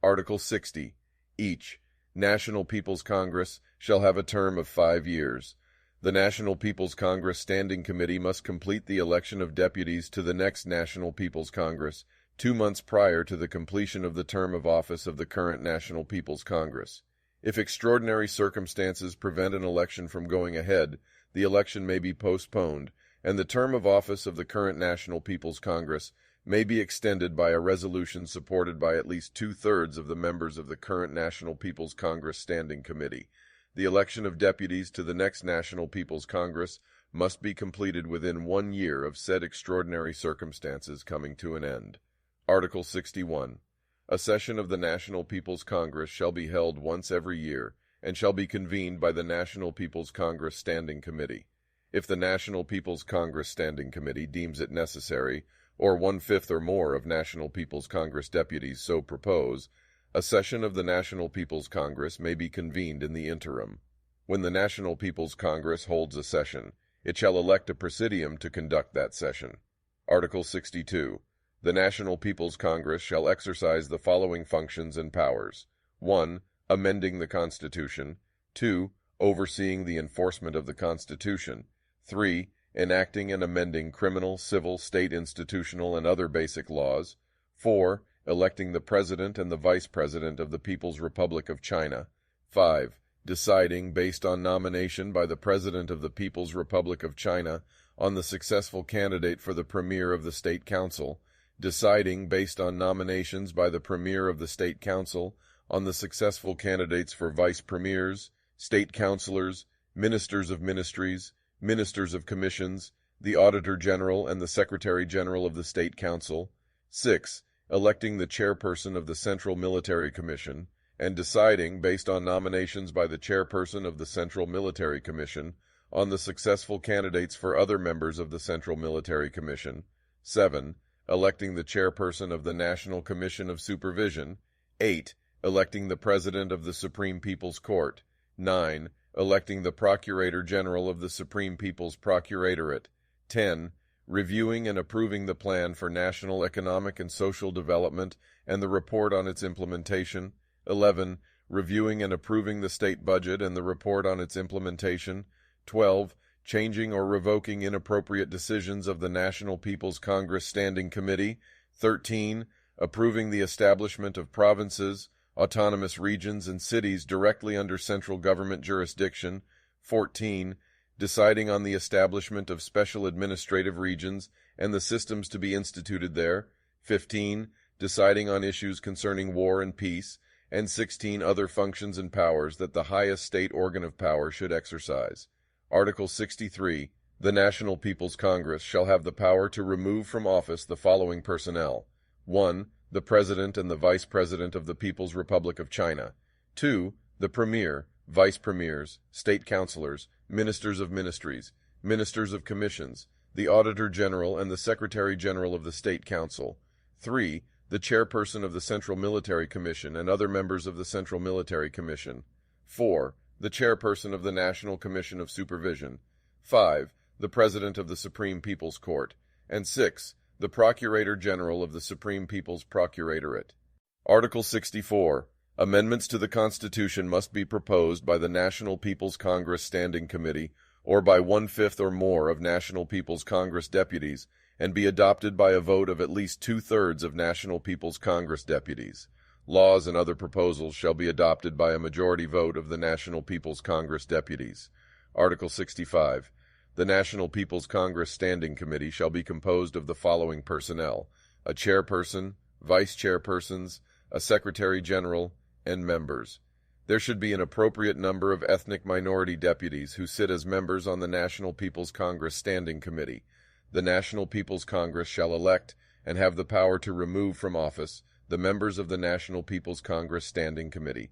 Speaker 2: Article 60. Each National People's Congress shall have a term of 5 years. The National People's Congress Standing Committee must complete the election of deputies to the next National People's Congress 2 months prior to the completion of the term of office of the current National People's Congress. If extraordinary circumstances prevent an election from going ahead, the election may be postponed, and the term of office of the current National People's Congress may be extended by a resolution supported by at least 2/3 of the members of the current National People's Congress Standing Committee. The election of deputies to the next National People's Congress must be completed within 1 year of said extraordinary circumstances coming to an end. Article 61. A session of the National People's Congress shall be held once every year, and shall be convened by the National People's Congress Standing Committee. If the National People's Congress Standing Committee deems it necessary, or 1/5 or more of National People's Congress deputies so propose, a session of the National People's Congress may be convened in the interim. When the National People's Congress holds a session, it shall elect a presidium to conduct that session. Article 62. The National People's Congress shall exercise the following functions and powers. 1. Amending the Constitution. 2. Overseeing the enforcement of the Constitution. 3. Enacting and amending criminal, civil, state institutional, and other basic laws. 4. Electing the President and the Vice President of the People's Republic of China. 5. Deciding, based on nomination by the President of the People's Republic of China, on the successful candidate for the Premier of the State Council. Deciding, based on nominations by the Premier of the State Council, on the successful candidates for Vice Premiers, State Councilors, Ministers of Ministries, Ministers of Commissions, the Auditor General and the Secretary General of the State Council. 6. Electing the Chairperson of the Central Military Commission, and deciding, based on nominations by the Chairperson of the Central Military Commission, on the successful candidates for other members of the Central Military Commission. 7. Electing the Chairperson of the National Commission of Supervision. 8. Electing the President of the Supreme People's Court. 9. Electing the Procurator General of the Supreme People's Procuratorate. 10. Reviewing and approving the Plan for National Economic and Social Development and the report on its implementation. 11. Reviewing and approving the state budget and the report on its implementation. 12. Changing or revoking inappropriate decisions of the National People's Congress Standing Committee. 13. Approving the establishment of provinces, autonomous regions, and cities directly under central government jurisdiction. 14. Deciding on the establishment of special administrative regions and the systems to be instituted there. 15. Deciding on issues concerning war and peace. And 16. Other functions and powers that the highest state organ of power should exercise. Article 63. The National People's Congress shall have the power to remove from office the following personnel. 1. The President and the Vice President of the People's Republic of China. 2. The Premier, Vice Premiers, State Councilors, Ministers of Ministries, Ministers of Commissions, the Auditor General and the Secretary General of the State Council. 3. The Chairperson of the Central Military Commission and other members of the Central Military Commission. 4. The Chairperson of the National Commission of Supervision. 5. The President of the Supreme People's Court. And 6. The Procurator General of the Supreme People's Procuratorate. Article 64. Amendments to the Constitution must be proposed by the National People's Congress Standing Committee or by 1/5 or more of National People's Congress deputies, and be adopted by a vote of at least 2/3 of National People's Congress deputies. Laws and other proposals shall be adopted by a majority vote of the National People's Congress deputies. Article 65. The National People's Congress Standing Committee shall be composed of the following personnel: a chairperson, vice chairpersons, a secretary general, and members. There should be an appropriate number of ethnic minority deputies who sit as members on the National People's Congress Standing Committee. The National People's Congress shall elect and have the power to remove from office the members of the National People's Congress Standing Committee.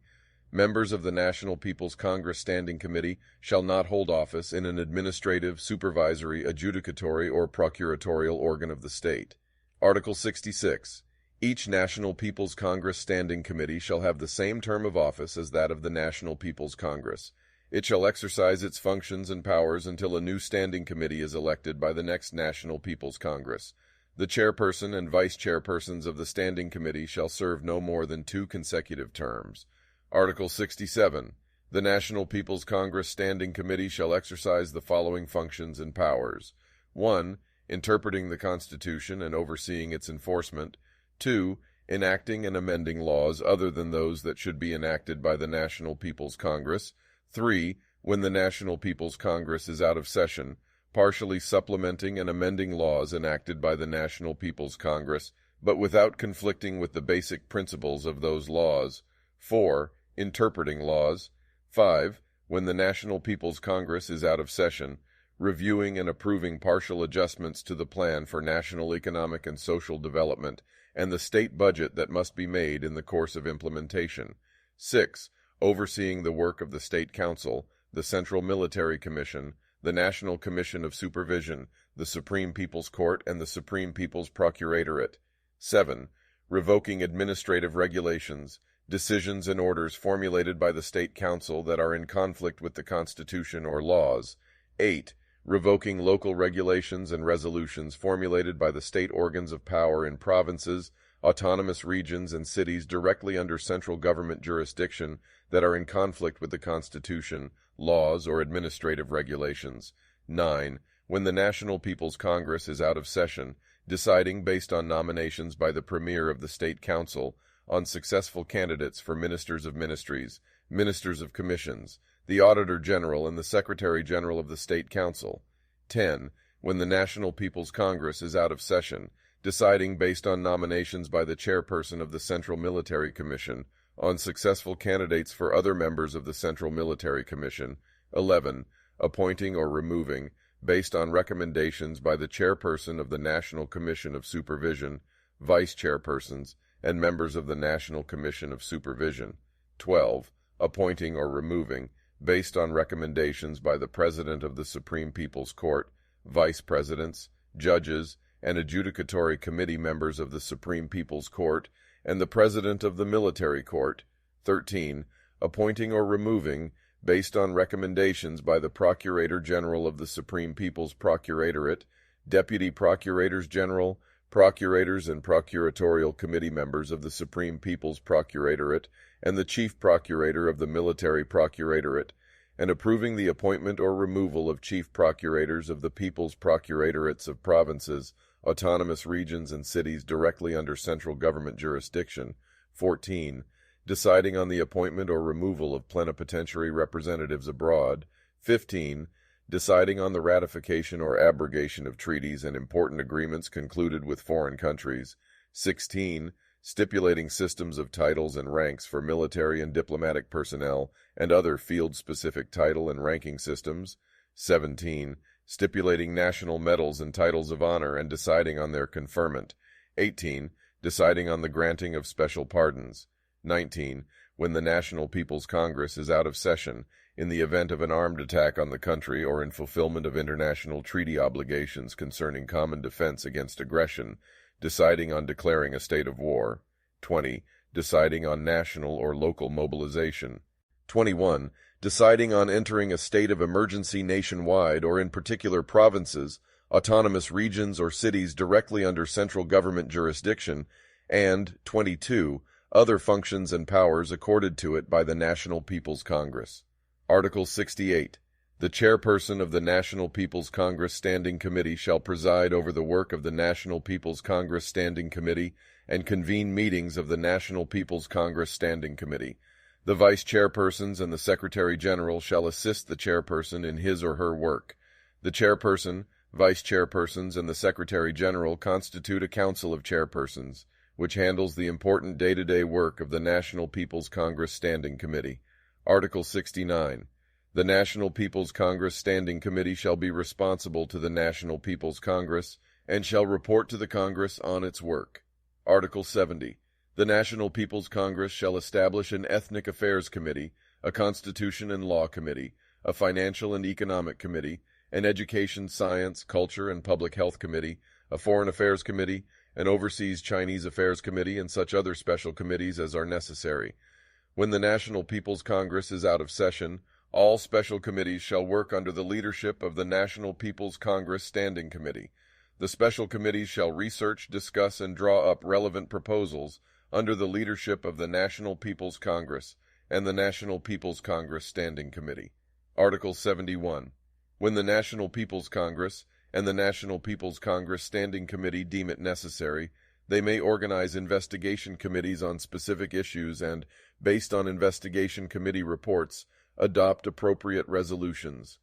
Speaker 2: Members of the National People's Congress Standing Committee shall not hold office in an administrative, supervisory, adjudicatory, or procuratorial organ of the state. Article 66. Each National People's Congress Standing Committee shall have the same term of office as that of the National People's Congress. It shall exercise its functions and powers until a new standing committee is elected by the next National People's Congress. The chairperson and vice chairpersons of the standing committee shall serve no more than 2 consecutive terms. Article 67. The National People's Congress Standing Committee shall exercise the following functions and powers. 1. Interpreting the Constitution and overseeing its enforcement. 2. Enacting and amending laws other than those that should be enacted by the National People's Congress. 3. When the National People's Congress is out of session, partially supplementing and amending laws enacted by the National People's Congress, but without conflicting with the basic principles of those laws. 4. Interpreting laws. 5. When the National People's Congress is out of session, reviewing and approving partial adjustments to the plan for national economic and social development and the state budget that must be made in the course of implementation. 6. Overseeing the work of the State Council, the Central Military Commission, the National Commission of Supervision, the Supreme People's Court, and the Supreme People's Procuratorate. 7. Revoking administrative regulations, decisions and orders formulated by the State Council that are in conflict with the Constitution or laws. 8. Revoking local regulations and resolutions formulated by the state organs of power in provinces, autonomous regions, and cities directly under central government jurisdiction that are in conflict with the Constitution, laws, or administrative regulations. 9. When the National People's Congress is out of session, deciding based on nominations by the Premier of the State Council on successful candidates for ministers of ministries, ministers of commissions, the Auditor General, and the Secretary General of the State Council. 10. When the National People's Congress is out of session, deciding based on nominations by the Chairperson of the Central Military Commission on successful candidates for other members of the Central Military Commission. 11. Appointing or removing, based on recommendations by the Chairperson of the National Commission of Supervision, Vice Chairpersons, and members of the National Commission of Supervision. 12. Appointing or removing, based on recommendations by the President of the Supreme People's Court, Vice Presidents, Judges, and adjudicatory committee members of the Supreme People's Court, and the President of the Military Court. 13. Appointing or removing, based on recommendations by the Procurator General of the Supreme People's Procuratorate, Deputy Procurators General, Procurators and Procuratorial Committee members of the Supreme People's Procuratorate, and the Chief Procurator of the Military Procuratorate, and approving the appointment or removal of Chief Procurators of the People's Procuratorates of provinces, autonomous regions, and cities directly under central government jurisdiction. 14. Deciding on the appointment or removal of plenipotentiary representatives abroad. 15. Deciding on the ratification or abrogation of treaties and important agreements concluded with foreign countries. 16. Stipulating systems of titles and ranks for military and diplomatic personnel and other field-specific title and ranking systems. 17. Stipulating national medals and titles of honor and deciding on their conferment. 18. Deciding on the granting of special pardons. 19. When the National People's Congress is out of session, in the event of an armed attack on the country or in fulfillment of international treaty obligations concerning common defense against aggression, deciding on declaring a state of war. 20. Deciding on national or local mobilization. 21. Deciding on entering a state of emergency nationwide or in particular provinces, autonomous regions, or cities directly under central government jurisdiction. And 22. Other functions and powers accorded to it by the National People's Congress. Article 68. The chairperson of the National People's Congress Standing Committee shall preside over the work of the National People's Congress Standing Committee and convene meetings of the National People's Congress Standing Committee. The vice chairpersons and the Secretary General shall assist the chairperson in his or her work. The chairperson, vice chairpersons, and the Secretary General constitute a council of chairpersons, which handles the important day-to-day work of the National People's Congress Standing Committee. Article 69. The National People's Congress Standing Committee shall be responsible to the National People's Congress and shall report to the Congress on its work. Article 70. The National People's Congress shall establish an Ethnic Affairs Committee, a Constitution and Law Committee, a Financial and Economic Committee, an Education, Science, Culture, and Public Health Committee, a Foreign Affairs Committee, an Overseas Chinese Affairs Committee, and such other special committees as are necessary. When the National People's Congress is out of session, all special committees shall work under the leadership of the National People's Congress Standing Committee. The special committees shall research, discuss, and draw up relevant proposals under the leadership of the National People's Congress and the National People's Congress Standing Committee. Article 71. When the National People's Congress and the National People's Congress Standing Committee deem it necessary, they may organize investigation committees on specific issues and, based on investigation committee reports, adopt appropriate resolutions.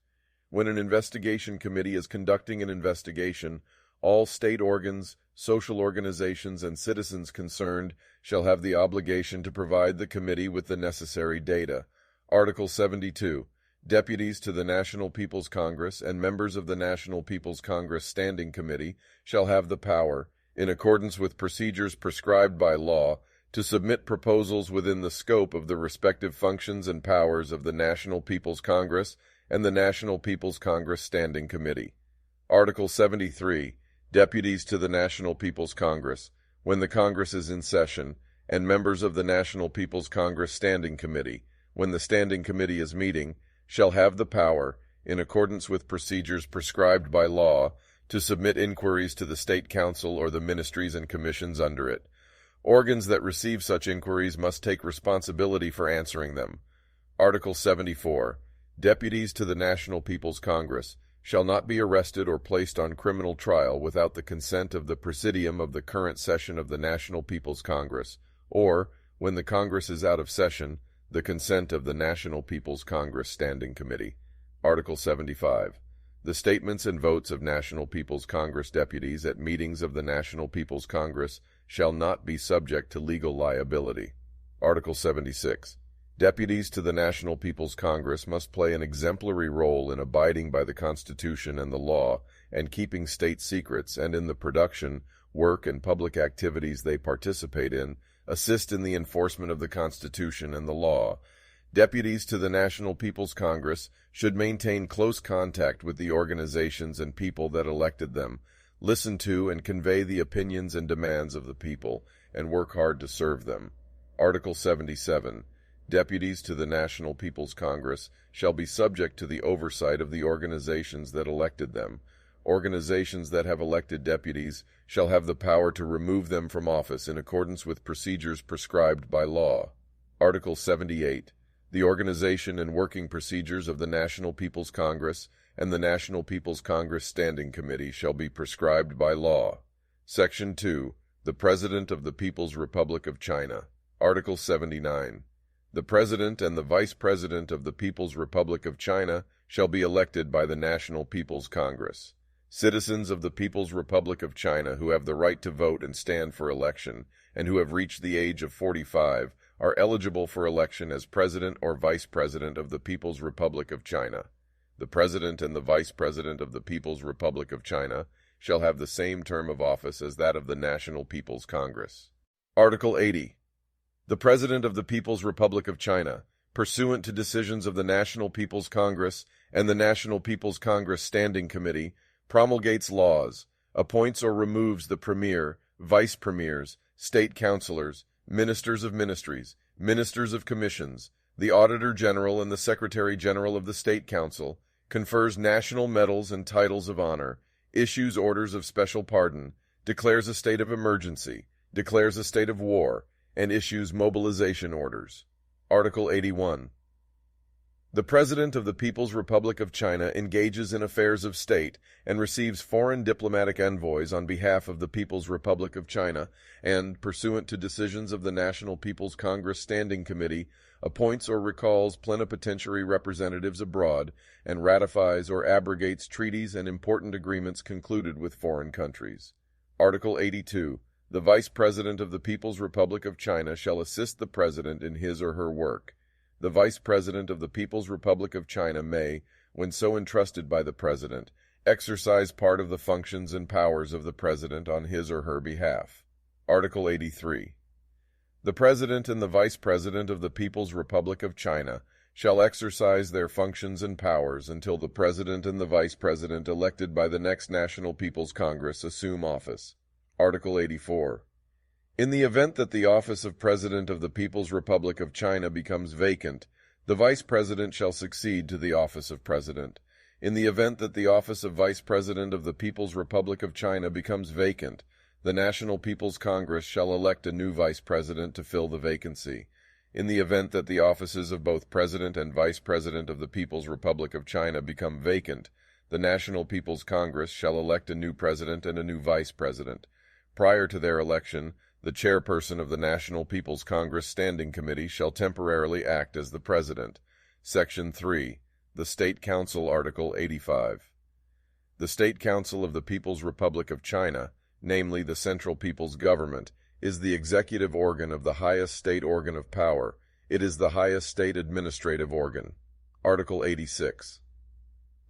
Speaker 2: When an investigation committee is conducting an investigation, all state organs, social organizations, and citizens concerned shall have the obligation to provide the committee with the necessary data. Article 72. Deputies to the National People's Congress and members of the National People's Congress Standing Committee shall have the power, in accordance with procedures prescribed by law, to submit proposals within the scope of the respective functions and powers of the National People's Congress and the National People's Congress Standing Committee. Article 73. Deputies to the National People's Congress, when the Congress is in session, and members of the National People's Congress Standing Committee, when the Standing Committee is meeting, shall have the power, in accordance with procedures prescribed by law, to submit inquiries to the State Council or the ministries and commissions under it. Organs that receive such inquiries must take responsibility for answering them. Article 74. Deputies to the National People's Congress shall not be arrested or placed on criminal trial without the consent of the Presidium of the current session of the National People's Congress, or, when the Congress is out of session, the consent of the National People's Congress Standing Committee. Article 75. The statements and votes of National People's Congress deputies at meetings of the National People's Congress shall not be subject to legal liability. Article 76. Deputies to the National People's Congress must play an exemplary role in abiding by the Constitution and the law and keeping state secrets, and in the production, work, and public activities they participate in, assist in the enforcement of the Constitution and the law. Deputies to the National People's Congress should maintain close contact with the organizations and people that elected them, listen to and convey the opinions and demands of the people, and work hard to serve them. Article 77. Deputies to the National People's Congress shall be subject to the oversight of the organizations that elected them. Organizations that have elected deputies shall have the power to remove them from office in accordance with procedures prescribed by law. Article 78. The organization and working procedures of the National People's Congress and the National People's Congress Standing Committee shall be prescribed by law. Section 2. The President of the People's Republic of China. Article 79. The President and the Vice President of the People's Republic of China shall be elected by the National People's Congress. Citizens of the People's Republic of China who have the right to vote and stand for election, and who have reached the age of 45, are eligible for election as President or Vice President of the People's Republic of China. The President and the Vice President of the People's Republic of China shall have the same term of office as that of the National People's Congress. Article 80. The President of the People's Republic of China, pursuant to decisions of the National People's Congress and the National People's Congress Standing Committee, promulgates laws, appoints or removes the Premier, Vice Premiers, State Councilors, Ministers of Ministries, Ministers of Commissions, the Auditor General and the Secretary General of the State Council, confers national medals and titles of honor, issues orders of special pardon, declares a state of emergency, declares a state of war, and issues mobilization orders. Article 81. The President of the People's Republic of China engages in affairs of state and receives foreign diplomatic envoys on behalf of the People's Republic of China and, pursuant to decisions of the National People's Congress Standing Committee, appoints or recalls plenipotentiary representatives abroad and ratifies or abrogates treaties and important agreements concluded with foreign countries. Article 82. The Vice President of the People's Republic of China shall assist the President in his or her work. The Vice President of the People's Republic of China may, when so entrusted by the President, exercise part of the functions and powers of the President on his or her behalf. Article 83. The President and the Vice President of the People's Republic of China shall exercise their functions and powers until the President and the Vice President elected by the next National People's Congress assume office. Article 84. In the event that the office of President of the People's Republic of China becomes vacant, the Vice President shall succeed to the office of President. In the event that the office of Vice President of the People's Republic of China becomes vacant, the National People's Congress shall elect a new Vice President to fill the vacancy. In the event that the offices of both President and Vice President of the People's Republic of China become vacant, the National People's Congress shall elect a new President and a new Vice President. Prior to their election, the chairperson of the National People's Congress Standing Committee shall temporarily act as the President. Section 3. The State Council, Article 85. The State Council of the People's Republic of China, namely the Central People's Government, is the executive organ of the highest state organ of power. It is the highest state administrative organ. Article 86.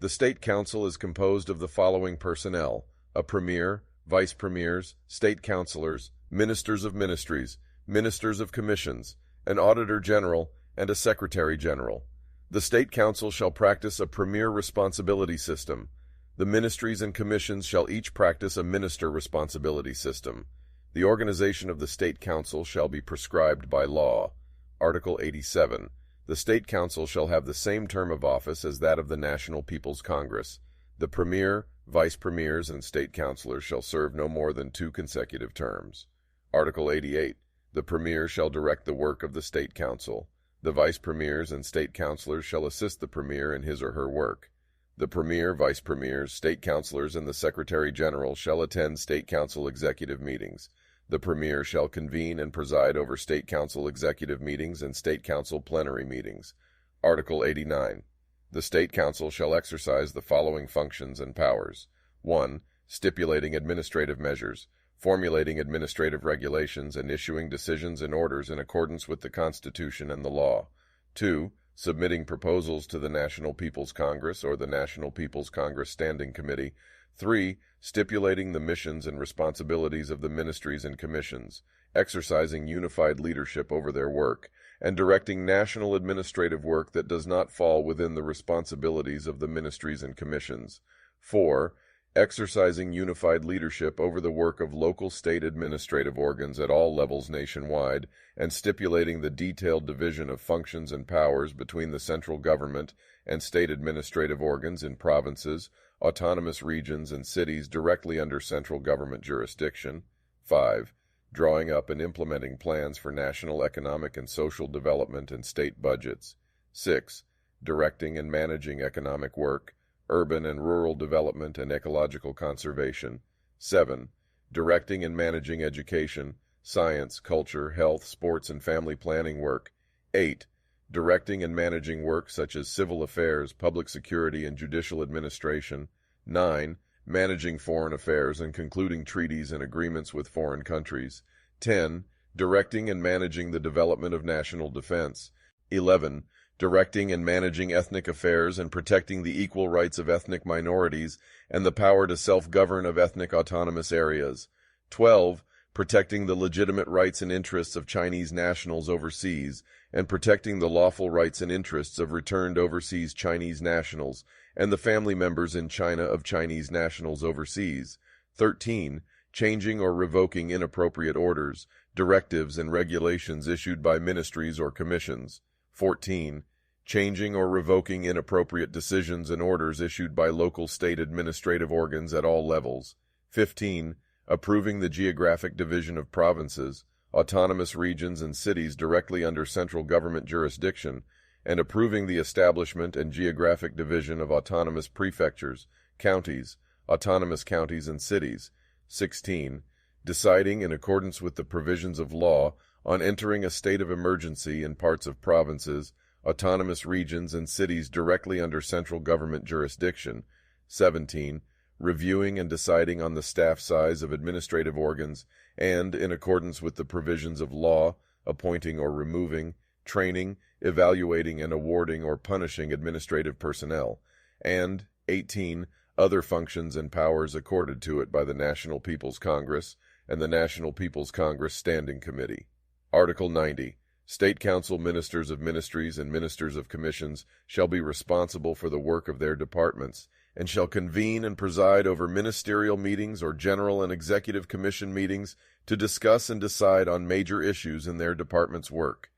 Speaker 2: The State Council is composed of the following personnel: a Premier, Vice Premiers, State Councilors, Ministers of Ministries, Ministers of Commissions, an Auditor General, and a Secretary General. The State Council shall practice a Premier responsibility system. The ministries and commissions shall each practice a Minister responsibility system. The organization of the State Council shall be prescribed by law. Article 87. The State Council shall have the same term of office as that of the National People's Congress. The Premier, Vice Premiers, and State Councilors shall serve no more than 2 consecutive terms. Article 88. The Premier shall direct the work of the State Council. The Vice Premiers and State Councilors shall assist the Premier in his or her work. The Premier, Vice Premiers, State Councilors, and the Secretary General shall attend State Council executive meetings. The Premier shall convene and preside over State Council executive meetings and State Council plenary meetings. Article 89. The State Council shall exercise the following functions and powers: 1. Stipulating administrative measures, formulating administrative regulations, and issuing decisions and orders in accordance with the Constitution and the law. 2. Submitting proposals to the National People's Congress or the National People's Congress Standing Committee. 3. Stipulating the missions and responsibilities of the ministries and commissions, exercising unified leadership over their work, and directing national administrative work that does not fall within the responsibilities of the ministries and commissions. 4. Exercising unified leadership over the work of local state administrative organs at all levels nationwide, and stipulating the detailed division of functions and powers between the central government and state administrative organs in provinces, autonomous regions, and cities directly under central government jurisdiction. 5. Drawing up and implementing plans for national economic and social development and state budgets. 6. Directing and managing economic work, urban and rural development, and ecological conservation. 7. Directing and managing education, science, culture, health, sports, and family planning work. 8. Directing and managing work such as civil affairs, public security, and judicial administration. 9. Managing foreign affairs and concluding treaties and agreements with foreign countries. 10. Directing and managing the development of national defense. 11. Directing and managing ethnic affairs and protecting the equal rights of ethnic minorities and the power to self-govern of ethnic autonomous areas. 12. Protecting the legitimate rights and interests of Chinese nationals overseas, and protecting the lawful rights and interests of returned overseas Chinese nationals and the family members in China of Chinese nationals overseas. 13. Changing or revoking inappropriate orders, directives, and regulations issued by ministries or commissions. 14. Changing or revoking inappropriate decisions and orders issued by local state administrative organs at all levels. 15. Approving the geographic division of provinces, autonomous regions, and cities directly under central government jurisdiction, and approving the establishment and geographic division of autonomous prefectures, counties, autonomous counties, and cities. 16. Deciding, in accordance with the provisions of law, on entering a state of emergency in parts of provinces, autonomous regions, and cities directly under central government jurisdiction. 17. Reviewing and deciding on the staff size of administrative organs, and, in accordance with the provisions of law, appointing or removing, training, evaluating and awarding or punishing administrative personnel, and 18. Other functions and powers accorded to it by the National People's Congress and the National People's Congress Standing Committee. Article 90. State Council ministers of ministries and ministers of commissions shall be responsible for the work of their departments, and shall convene and preside over ministerial meetings or general and executive commission meetings to discuss and decide on major issues in their department's work.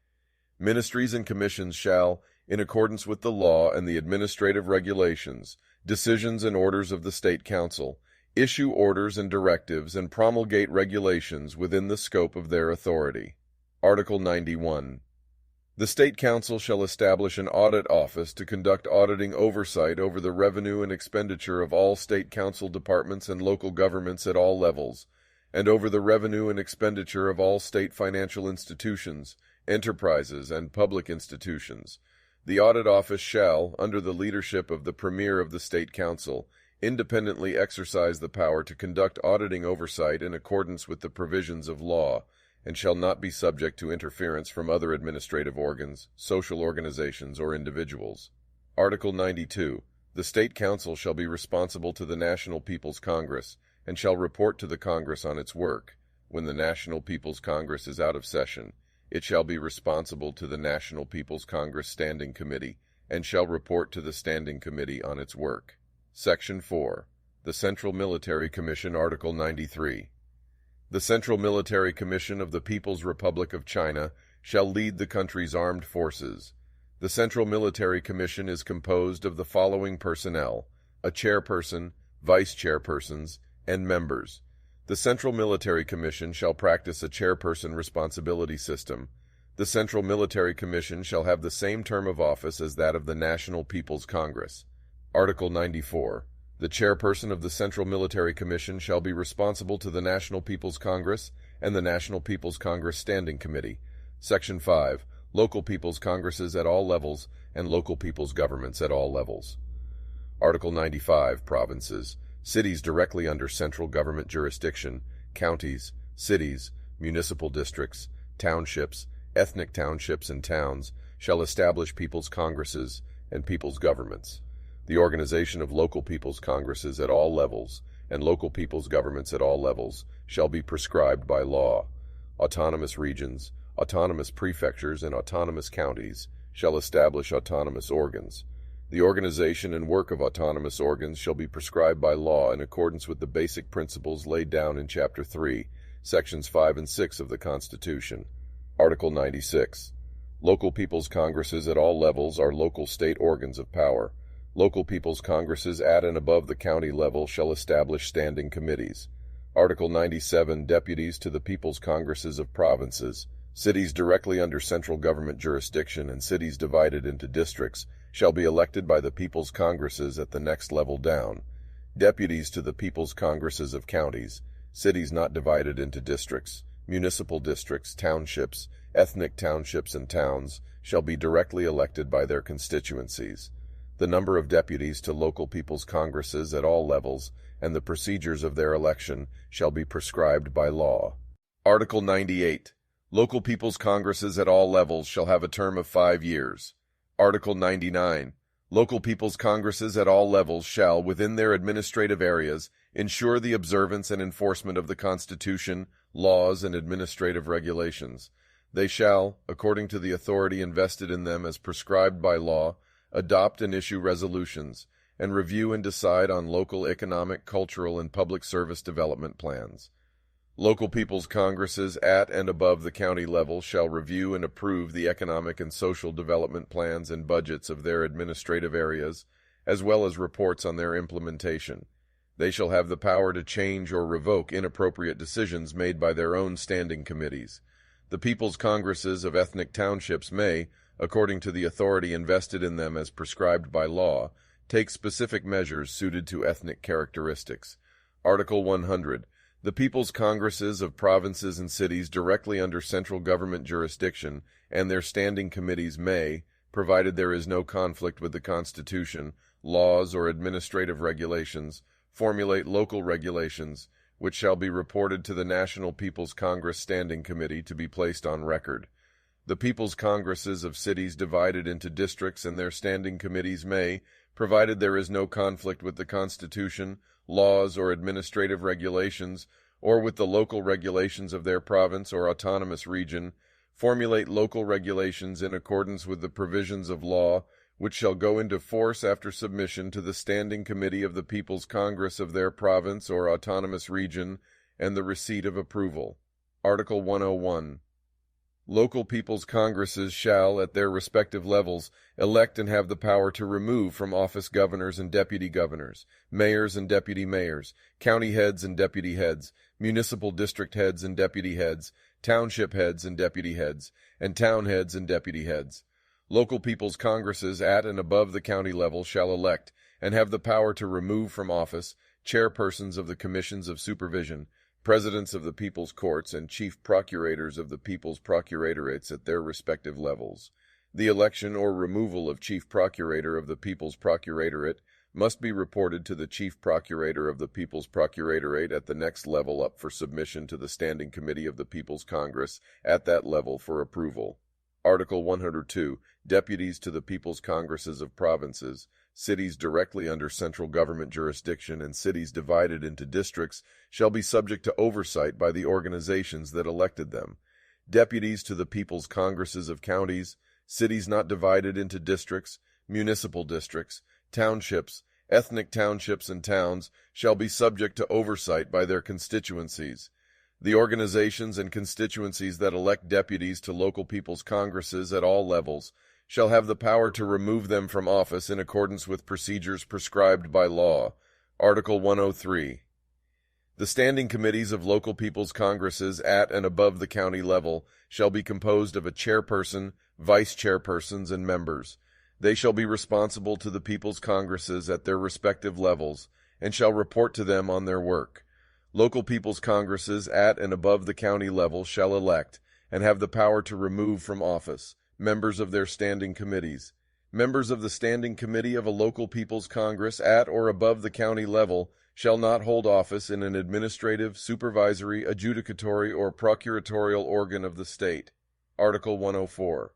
Speaker 2: Ministries and commissions shall, in accordance with the law and the administrative regulations, decisions and orders of the State Council, issue orders and directives and promulgate regulations within the scope of their authority. Article 91. The State Council shall establish an audit office to conduct auditing oversight over the revenue and expenditure of all State Council departments and local governments at all levels, and over the revenue and expenditure of all state financial institutions, enterprises, and public institutions. The audit office shall, under the leadership of the Premier of the State Council, independently exercise the power to conduct auditing oversight in accordance with the provisions of law, and shall not be subject to interference from other administrative organs, social organizations, or individuals. Article 92. The State Council shall be responsible to the National People's Congress, and shall report to the Congress on its work. When the National People's Congress is out of session, it shall be responsible to the National People's Congress Standing Committee, and shall report to the Standing Committee on its work. Section 4. The Central Military Commission. Article 93. The Central Military Commission of the People's Republic of China shall lead the country's armed forces. The Central Military Commission is composed of the following personnel: a chairperson, vice-chairpersons, and members. The Central Military Commission shall practice a chairperson responsibility system. The Central Military Commission shall have the same term of office as that of the National People's Congress. Article 94. The chairperson of the Central Military Commission shall be responsible to the National People's Congress and the National People's Congress Standing Committee. Section 5. Local People's Congresses at all levels and local people's governments at all levels. Article 95. Provinces. Cities directly under central government jurisdiction, counties, cities, municipal districts, townships, ethnic townships, and towns shall establish people's congresses and people's governments. The organization of local people's congresses at all levels and local people's governments at all levels shall be prescribed by law. Autonomous regions, autonomous prefectures, and autonomous counties shall establish autonomous organs. The organization and work of autonomous organs shall be prescribed by law in accordance with the basic principles laid down in Chapter 3, Sections 5 and 6 of the Constitution. Article 96. Local people's congresses at all levels are local state organs of power. Local people's congresses at and above the county level shall establish standing committees. Article 97. Deputies to the people's congresses of provinces. Cities directly under central government jurisdiction and cities divided into districts shall be elected by the people's congresses at the next level down. Deputies to the people's congresses of counties, cities not divided into districts, municipal districts, townships, ethnic townships, and towns shall be directly elected by their constituencies. The number of deputies to local people's congresses at all levels and the procedures of their election shall be prescribed by law. Article 98. Local people's congresses at all levels shall have a term of 5 years. Article 99. Local people's congresses at all levels shall, within their administrative areas, ensure the observance and enforcement of the Constitution, laws, and administrative regulations. They shall, according to the authority invested in them as prescribed by law, adopt and issue resolutions, and review and decide on local economic, cultural, and public service development plans. Local people's congresses at and above the county level shall review and approve the economic and social development plans and budgets of their administrative areas, as well as reports on their implementation. They shall have the power to change or revoke inappropriate decisions made by their own standing committees. The people's congresses of ethnic townships may, according to the authority invested in them as prescribed by law, take specific measures suited to ethnic characteristics. Article 100. The people's congresses of provinces and cities directly under central government jurisdiction and their standing committees may, provided there is no conflict with the Constitution, laws, or administrative regulations, formulate local regulations, which shall be reported to the National People's Congress Standing Committee to be placed on record. The People's Congresses of cities divided into districts and their standing committees may, provided there is no conflict with the Constitution, laws, or administrative regulations, or with the local regulations of their province or autonomous region, formulate local regulations in accordance with the provisions of law, which shall go into force after submission to the Standing Committee of the People's Congress of their province or autonomous region, and the receipt of approval. Article 101. Local People's Congresses shall, at their respective levels, elect and have the power to remove from office governors and deputy governors, mayors and deputy mayors, county heads and deputy heads, municipal district heads and deputy heads, township heads and deputy heads, and town heads and deputy heads. Local People's Congresses at and above the county level shall elect and have the power to remove from office chairpersons of the commissions of supervision, presidents of the People's Courts, and chief procurators of the People's Procuratorates at their respective levels. The election or removal of chief procurator of the People's Procuratorate must be reported to the chief procurator of the People's Procuratorate at the next level up for submission to the Standing Committee of the People's Congress at that level for approval. Article 102. Deputies to the People's Congresses of provinces, cities directly under central government jurisdiction, and cities divided into districts shall be subject to oversight by the organizations that elected them. Deputies to the People's Congresses of counties, cities not divided into districts, municipal districts, townships, ethnic townships, and towns shall be subject to oversight by their constituencies. The organizations and constituencies that elect deputies to local People's Congresses at all levels shall have the power to remove them from office in accordance with procedures prescribed by law. Article 103. The standing committees of local People's Congresses at and above the county level shall be composed of a chairperson, vice-chairpersons, and members. They shall be responsible to the People's Congresses at their respective levels, and shall report to them on their work. Local People's Congresses at and above the county level shall elect, and have the power to remove from office, members of their standing committees. Members of the Standing Committee of a local People's Congress at or above the county level shall not hold office in an administrative, supervisory, adjudicatory, or procuratorial organ of the state. Article 104.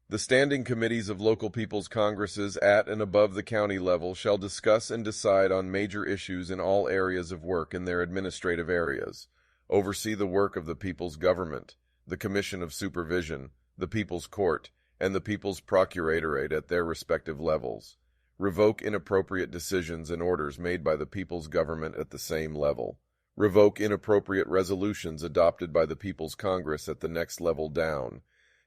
Speaker 2: The standing committees of local People's Congresses at and above the county level shall discuss and decide on major issues in all areas of work in their administrative areas, oversee the work of the People's Government, the Commission of Supervision, the People's Court, and the People's Procuratorate at their respective levels, revoke inappropriate decisions and orders made by the People's Government at the same level, revoke inappropriate resolutions adopted by the People's Congress at the next level down,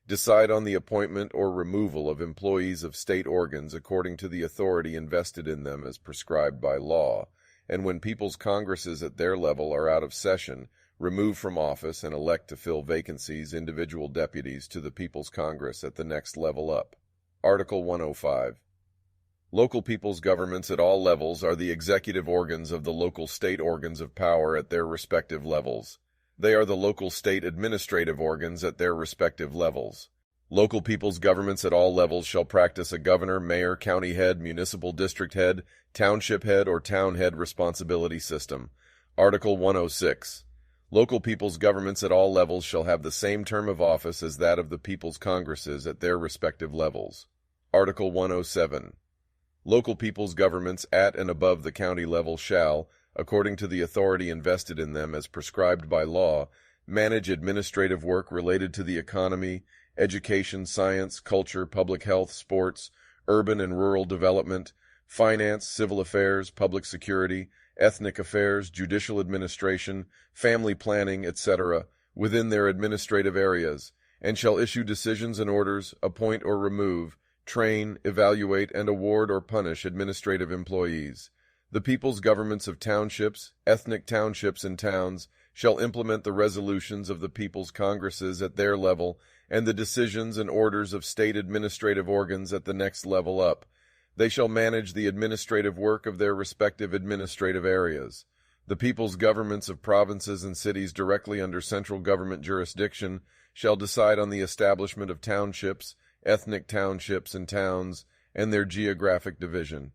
Speaker 2: decide on the appointment or removal of employees of state organs according to the authority invested in them as prescribed by law, and when People's Congresses at their level are out of session, remove from office and elect to fill vacancies individual deputies to the People's Congress at the next level up. Article 105. Local people's governments at all levels are the executive organs of the local state organs of power at their respective levels. They are the local state administrative organs at their respective levels. Local people's governments at all levels shall practice a governor, mayor, county head, municipal district head, township head, or town head responsibility system. Article 106. Local people's governments at all levels shall have the same term of office as that of the People's Congresses at their respective levels. Article 107. Local people's governments at and above the county level shall, according to the authority invested in them as prescribed by law, manage administrative work related to the economy, education, science, culture, public health, sports, urban and rural development, finance, civil affairs, public security, ethnic affairs, judicial administration, family planning, etc., within their administrative areas, and shall issue decisions and orders, appoint or remove, train, evaluate, and award or punish administrative employees. The people's governments of townships, ethnic townships, and towns shall implement the resolutions of the People's Congresses at their level and the decisions and orders of state administrative organs at the next level up. They shall manage the administrative work of their respective administrative areas. The people's governments of provinces and cities directly under central government jurisdiction shall decide on the establishment of townships, ethnic townships, and towns, and their geographic division.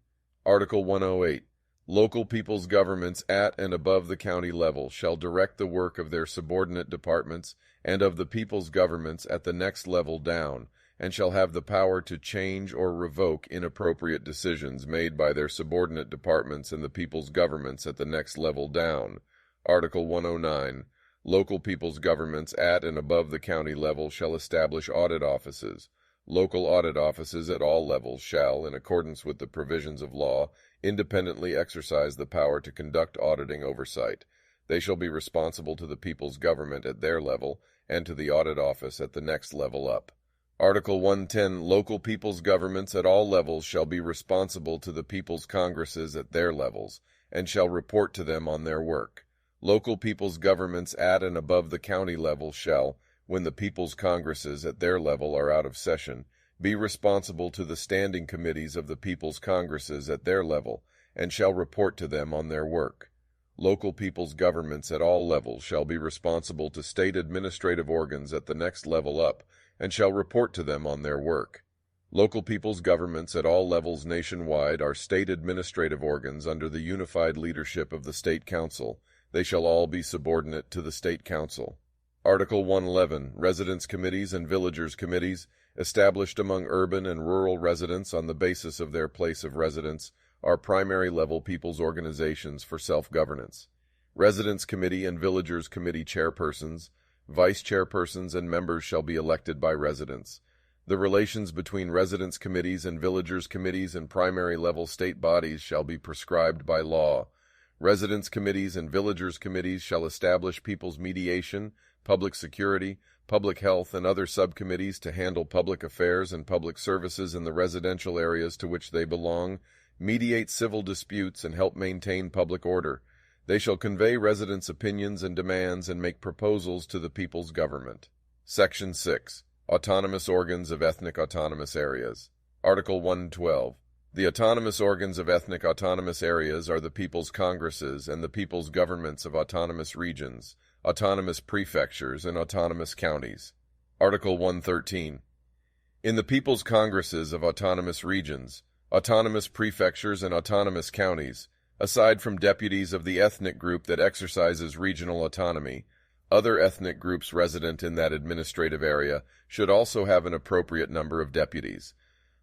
Speaker 2: Article 108. Local people's governments at and above the county level shall direct the work of their subordinate departments and of the people's governments at the next level down, and shall have the power to change or revoke inappropriate decisions made by their subordinate departments and the people's governments at the next level down. Article 109. Local people's governments at and above the county level shall establish audit offices. Local audit offices at all levels shall, in accordance with the provisions of law, independently exercise the power to conduct auditing oversight. They shall be responsible to the people's government at their level and to the audit office at the next level up. Article 110. Local people's governments at all levels shall be responsible to the people's congresses at their levels, and shall report to them on their work. Local people's governments at and above the county level shall, when the people's congresses at their level are out of session, be responsible to the standing committees of the people's congresses at their level, and shall report to them on their work. Local people's governments at all levels shall be responsible to state administrative organs at the next level up, and shall report to them on their work. Local people's governments at all levels nationwide are state administrative organs under the unified leadership of the State Council. They shall all be subordinate to the State Council. Article 111. Residence committees and villagers' committees, established among urban and rural residents on the basis of their place of residence, are primary-level people's organizations for self-governance. Residence committee and villagers' committee chairpersons, vice-chairpersons, and members shall be elected by residents. The relations between residence committees and villagers' committees and primary-level state bodies shall be prescribed by law. Residence committees and villagers' committees shall establish people's mediation, public security, public health, and other subcommittees to handle public affairs and public services in the residential areas to which they belong, mediate civil disputes, and help maintain public order. They shall convey residents' opinions and demands and make proposals to the people's government. Section 6. Autonomous organs of ethnic autonomous areas. Article 112. The autonomous organs of ethnic autonomous areas are the people's congresses and the people's governments of autonomous regions, autonomous prefectures, and autonomous counties. Article 113. In the people's congresses of autonomous regions, autonomous prefectures, and autonomous counties, aside from deputies of the ethnic group that exercises regional autonomy, other ethnic groups resident in that administrative area should also have an appropriate number of deputies.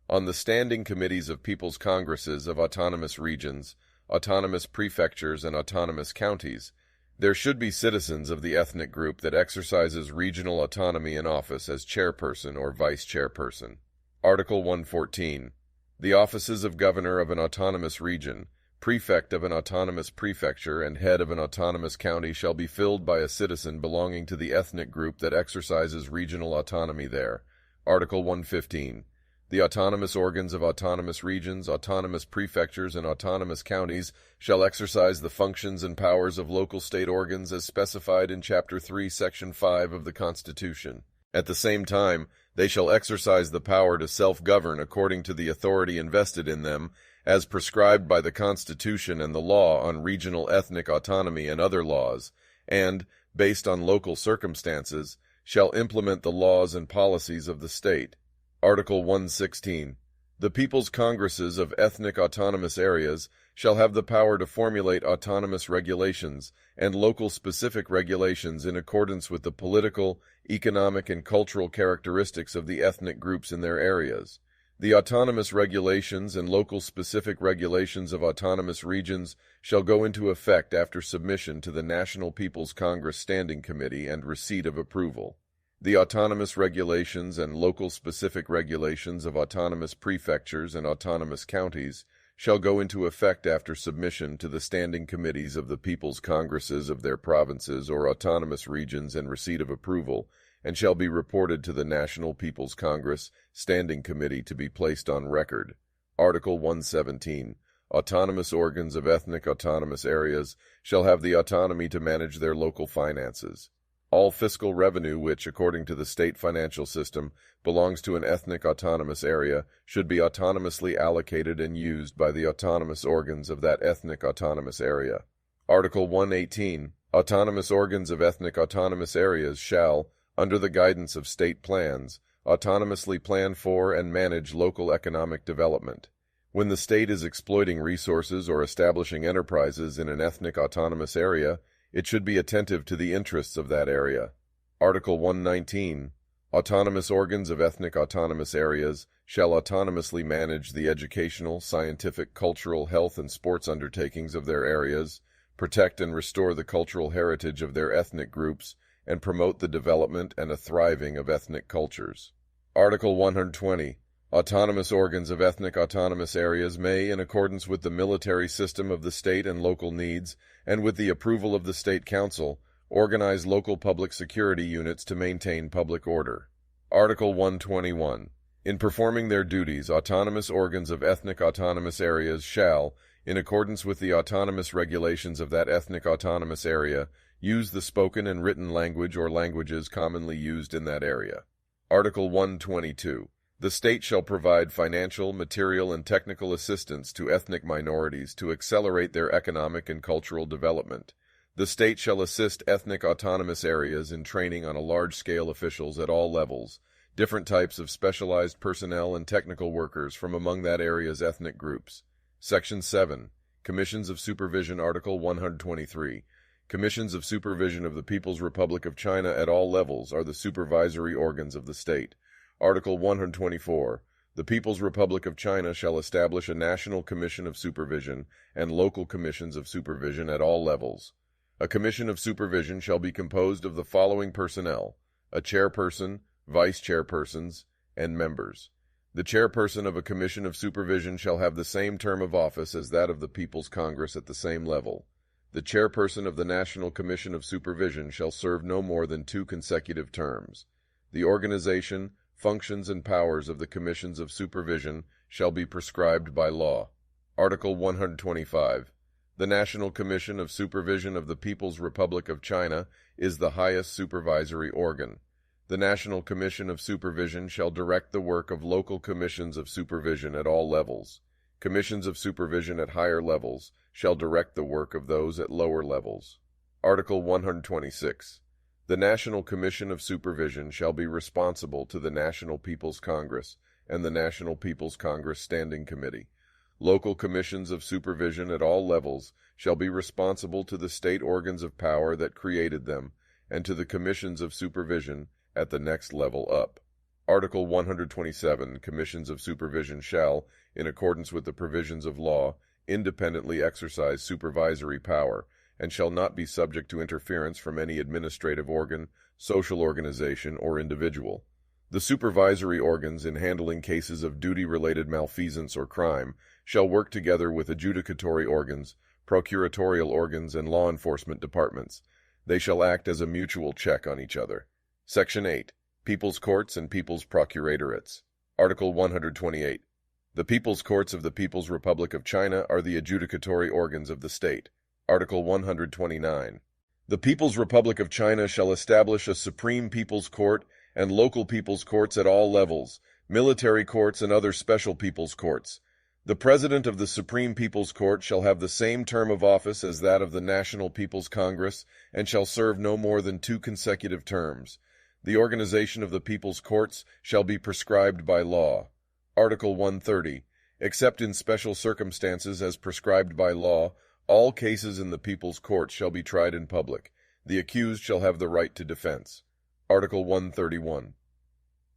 Speaker 2: On the standing committees of people's congresses of autonomous regions, autonomous prefectures, and autonomous counties, there should be citizens of the ethnic group that exercises regional autonomy in office as chairperson or vice-chairperson. Article 114. The offices of governor of an autonomous region, prefect of an autonomous prefecture, and head of an autonomous county shall be filled by a citizen belonging to the ethnic group that exercises regional autonomy there. Article 115. The autonomous organs of autonomous regions, autonomous prefectures, and autonomous counties shall exercise the functions and powers of local state organs as specified in Chapter 3, Section 5 of the Constitution. At the same time, they shall exercise the power to self-govern according to the authority invested in them, as prescribed by the Constitution and the law on regional ethnic autonomy and other laws, and, based on local circumstances, shall implement the laws and policies of the state. Article 116. The People's Congresses of Ethnic Autonomous Areas shall have the power to formulate autonomous regulations and local specific regulations in accordance with the political, economic, and cultural characteristics of the ethnic groups in their areas. The autonomous regulations and local specific regulations of autonomous regions shall go into effect after submission to the National People's Congress Standing Committee and receipt of approval. The autonomous regulations and local specific regulations of autonomous prefectures and autonomous counties shall go into effect after submission to the standing committees of the People's Congresses of their provinces or autonomous regions and receipt of approval, and shall be reported to the National People's Congress Standing Committee to be placed on record. Article 117. Autonomous organs of ethnic autonomous areas shall have the autonomy to manage their local finances. All fiscal revenue which, according to the state financial system, belongs to an ethnic autonomous area should be autonomously allocated and used by the autonomous organs of that ethnic autonomous area. Article 118. Autonomous organs of ethnic autonomous areas shall, under the guidance of state plans, autonomously plan for and manage local economic development. When the state is exploiting resources or establishing enterprises in an ethnic autonomous area, it should be attentive to the interests of that area. Article 119. Autonomous organs of ethnic autonomous areas shall autonomously manage the educational, scientific, cultural, health, and sports undertakings of their areas, protect and restore the cultural heritage of their ethnic groups, and promote the development and a thriving of ethnic cultures. Article 120. Autonomous organs of ethnic autonomous areas may, in accordance with the military system of the state and local needs, and with the approval of the State Council, organize local public security units to maintain public order. Article 121. In performing their duties, autonomous organs of ethnic autonomous areas shall, in accordance with the autonomous regulations of that ethnic autonomous area, use the spoken and written language or languages commonly used in that area. Article 122. The state shall provide financial, material, and technical assistance to ethnic minorities to accelerate their economic and cultural development. The state shall assist ethnic autonomous areas in training on a large scale officials at all levels, different types of specialized personnel and technical workers from among that area's ethnic groups. Section 7. Commissions of Supervision. Article 123. Commissions of Supervision of the People's Republic of China at all levels are the supervisory organs of the state. Article 124. The People's Republic of China shall establish a National Commission of Supervision and local commissions of supervision at all levels. A commission of supervision shall be composed of the following personnel: a chairperson, vice chairpersons, and members. The chairperson of a commission of supervision shall have the same term of office as that of the People's Congress at the same level. The chairperson of the National Commission of Supervision shall serve no more than 2 consecutive terms. The organization, functions, and powers of the commissions of supervision shall be prescribed by law. Article 125. The National Commission of Supervision of the People's Republic of China is the highest supervisory organ. The National Commission of Supervision shall direct the work of local commissions of supervision at all levels. Commissions of supervision at higher levels shall direct the work of those at lower levels. Article 126. The National Commission of Supervision shall be responsible to the National People's Congress and the National People's Congress Standing Committee. Local commissions of supervision at all levels shall be responsible to the state organs of power that created them and to the commissions of supervision at the next level up. Article 127. Commissions of supervision shall, in accordance with the provisions of law, independently exercise supervisory power, and shall not be subject to interference from any administrative organ, social organization, or individual. The supervisory organs in handling cases of duty-related malfeasance or crime shall work together with adjudicatory organs, procuratorial organs, and law enforcement departments. They shall act as a mutual check on each other. Section 8. People's Courts and People's Procuratorates. Article 128. The People's Courts of the People's Republic of China are the adjudicatory organs of the state. Article 129. The People's Republic of China shall establish a Supreme People's Court and local people's courts at all levels, military courts and other special people's courts. The President of the Supreme People's Court shall have the same term of office as that of the National People's Congress and shall serve no more than 2 consecutive terms. The organization of the People's Courts shall be prescribed by law. Article 130. Except in special circumstances as prescribed by law, all cases in the People's Court shall be tried in public. The accused shall have the right to defense. Article 131.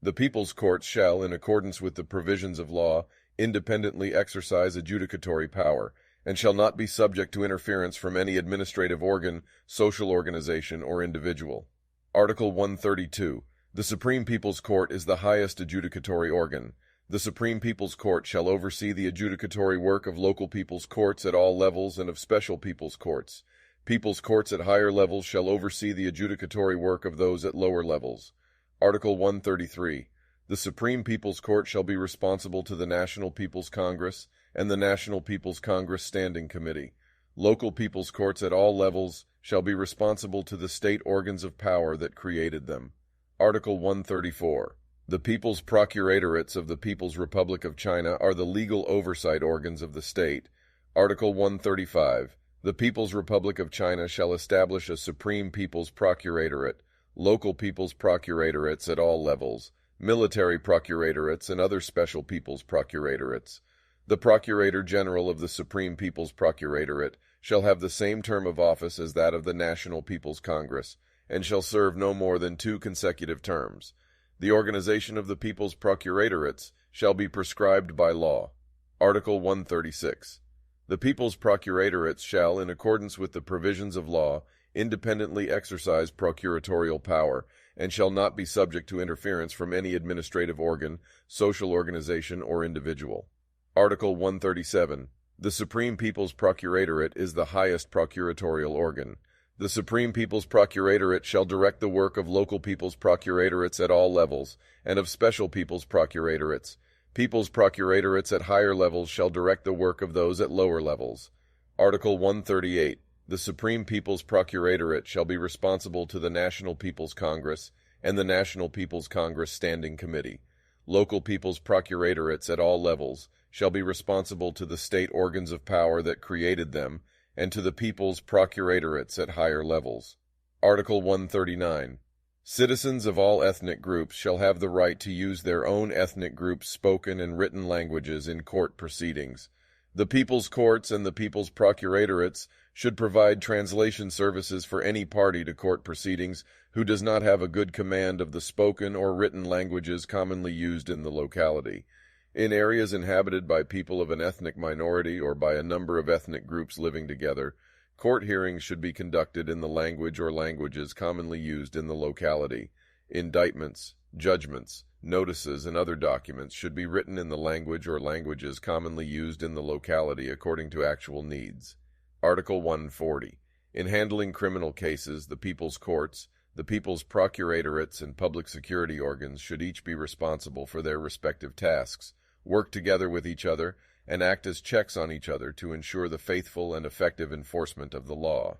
Speaker 2: The People's Courts shall, in accordance with the provisions of law, independently exercise adjudicatory power, and shall not be subject to interference from any administrative organ, social organization, or individual. Article 132. The Supreme People's Court is the highest adjudicatory organ. The Supreme People's Court shall oversee the adjudicatory work of local people's courts at all levels and of special people's courts. People's courts at higher levels shall oversee the adjudicatory work of those at lower levels. Article 133. The Supreme People's Court shall be responsible to the National People's Congress and the National People's Congress Standing Committee. Local people's courts at all levels shall be responsible to the state organs of power that created them. Article 134. The People's Procuratorates of the People's Republic of China are the legal oversight organs of the state. Article 135. The People's Republic of China shall establish a Supreme People's Procuratorate, local People's Procuratorates at all levels, military Procuratorates, and other special People's Procuratorates. The Procurator General of the Supreme People's Procuratorate shall have the same term of office as that of the National People's Congress, and shall serve no more than 2 consecutive terms. The organization of the People's Procuratorates shall be prescribed by law. Article 136. The People's Procuratorate shall, in accordance with the provisions of law, independently exercise procuratorial power, and shall not be subject to interference from any administrative organ, social organization, or individual. Article 137. The Supreme People's Procuratorate is the highest procuratorial organ. The Supreme People's Procuratorate shall direct the work of local People's Procuratorate at all levels, and of special People's Procuratorate. People's Procuratorate at higher levels shall direct the work of those at lower levels. Article 138. The Supreme People's Procuratorate shall be responsible to the National People's Congress and the National People's Congress Standing Committee. Local People's Procuratorate at all levels shall be responsible to the state organs of power that created them and to the People's Procuratorate at higher levels. Article 139. Citizens of all ethnic groups shall have the right to use their own ethnic group's spoken and written languages in court proceedings. The People's Courts and the People's Procuratorate should provide translation services for any party to court proceedings who does not have a good command of the spoken or written languages commonly used in the locality. In areas inhabited by people of an ethnic minority or by a number of ethnic groups living together, court hearings should be conducted in the language or languages commonly used in the locality. Indictments, judgments, notices, and other documents should be written in the language or languages commonly used in the locality according to actual needs. Article 140. In handling criminal cases, the People's Courts, the People's Procuratorate, and public security organs should each be responsible for their respective tasks, work together with each other, and act as checks on each other to ensure the faithful and effective enforcement of the law.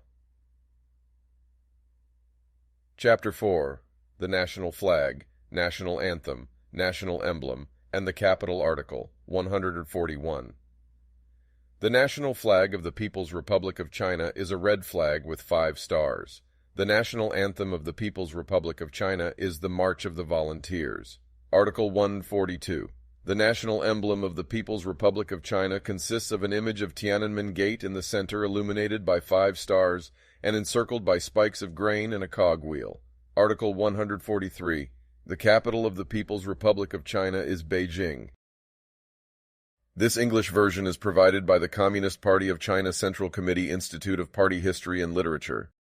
Speaker 2: Chapter 4. The National Flag, National Anthem, National Emblem, and the Capital Article, 141. The national flag of the People's Republic of China is a red flag with 5 stars. The national anthem of the People's Republic of China is the March of the Volunteers. Article 142. The national emblem of the People's Republic of China consists of an image of Tiananmen Gate in the center illuminated by 5 stars and encircled by spikes of grain and a cogwheel. Article 143. The capital of the People's Republic of China is Beijing. This English version is provided by the Communist Party of China Central Committee Institute of Party History and Literature.